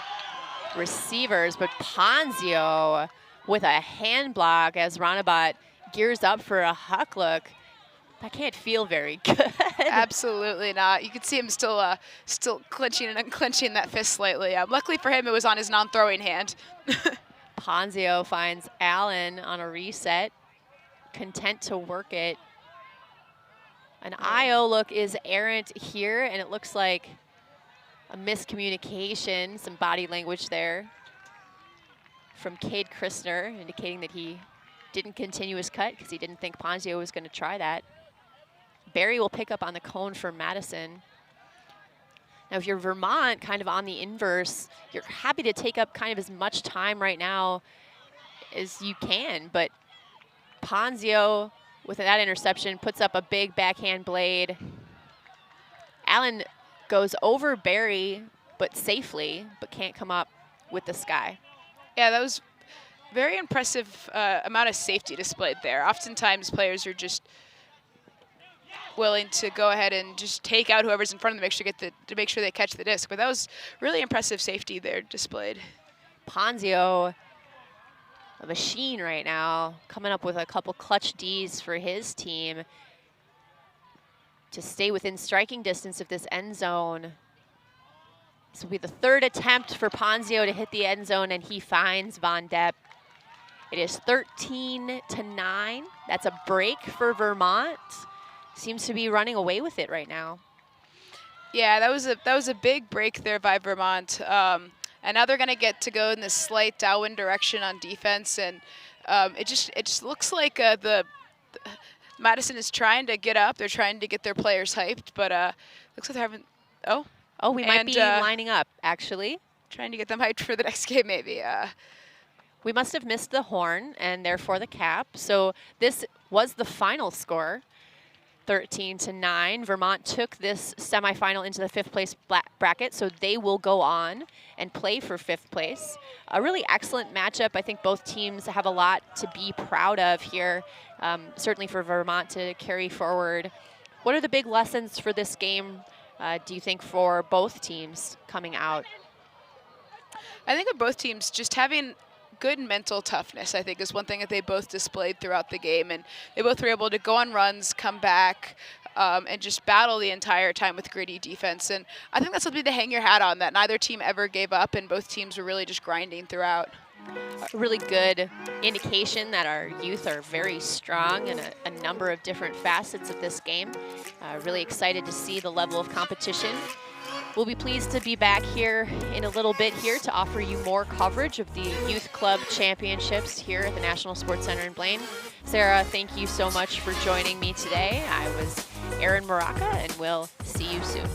A: receivers, but Ponzio with a hand block as Ronabod gears up for a huck look. That can't feel very good.
B: Absolutely not. You can see him still clenching and unclenching that fist slightly. Luckily for him, it was on his non-throwing hand.
A: Ponzio finds Allen on a reset, content to work it. An IO look is errant here, and it looks like a miscommunication, some body language there from Cade Christner, indicating that he didn't continue his cut because he didn't think Ponzio was going to try that. Barry will pick up on the cone for Madison. Now, if you're Vermont, kind of on the inverse, you're happy to take up kind of as much time right now as you can, but Ponzio, with that interception, puts up a big backhand blade. Allen goes over Barry, but safely, but can't come up with the sky.
B: Yeah, that was very impressive amount of safety displayed there. Oftentimes, players are just willing to go ahead and just take out whoever's in front of them to make sure they catch the disc. But that was really impressive safety there displayed.
A: Ponzio, a machine right now, coming up with a couple clutch Ds for his team to stay within striking distance of this end zone. This will be the third attempt for Ponzio to hit the end zone, and he finds Von Depp. It is 13-9. That's a break for Vermont. Seems to be running away with it right now.
B: Yeah, that was a big break there by Vermont. And now they're going to get to go in this slight downwind direction on defense, and it just looks like the Madison is trying to get up. They're trying to get their players hyped, but looks like they're having
A: we might be lining up actually.
B: Trying to get them hyped for the next game, maybe.
A: We must have missed the horn and therefore the cap. So this was the final score. 13-9. Vermont took this semifinal into the 5th place bracket, so they will go on and play for 5th place. A really excellent matchup. I think both teams have a lot to be proud of here, certainly for Vermont to carry forward. What are the big lessons for this game, do you think, for both teams coming out?
B: I think of both teams just having good mental toughness, I think, is one thing that they both displayed throughout the game. And they both were able to go on runs, come back, and just battle the entire time with gritty defense. And I think that's something to hang your hat on, that neither team ever gave up, and both teams were really just grinding throughout.
A: A really good indication that our youth are very strong in a number of different facets of this game. Really excited to see the level of competition. We'll be pleased to be back here in a little bit here to offer you more coverage of the Youth Club Championships here at the National Sports Center in Blaine. Sarah, thank you so much for joining me today. I was Erin Maraca, and we'll see you soon.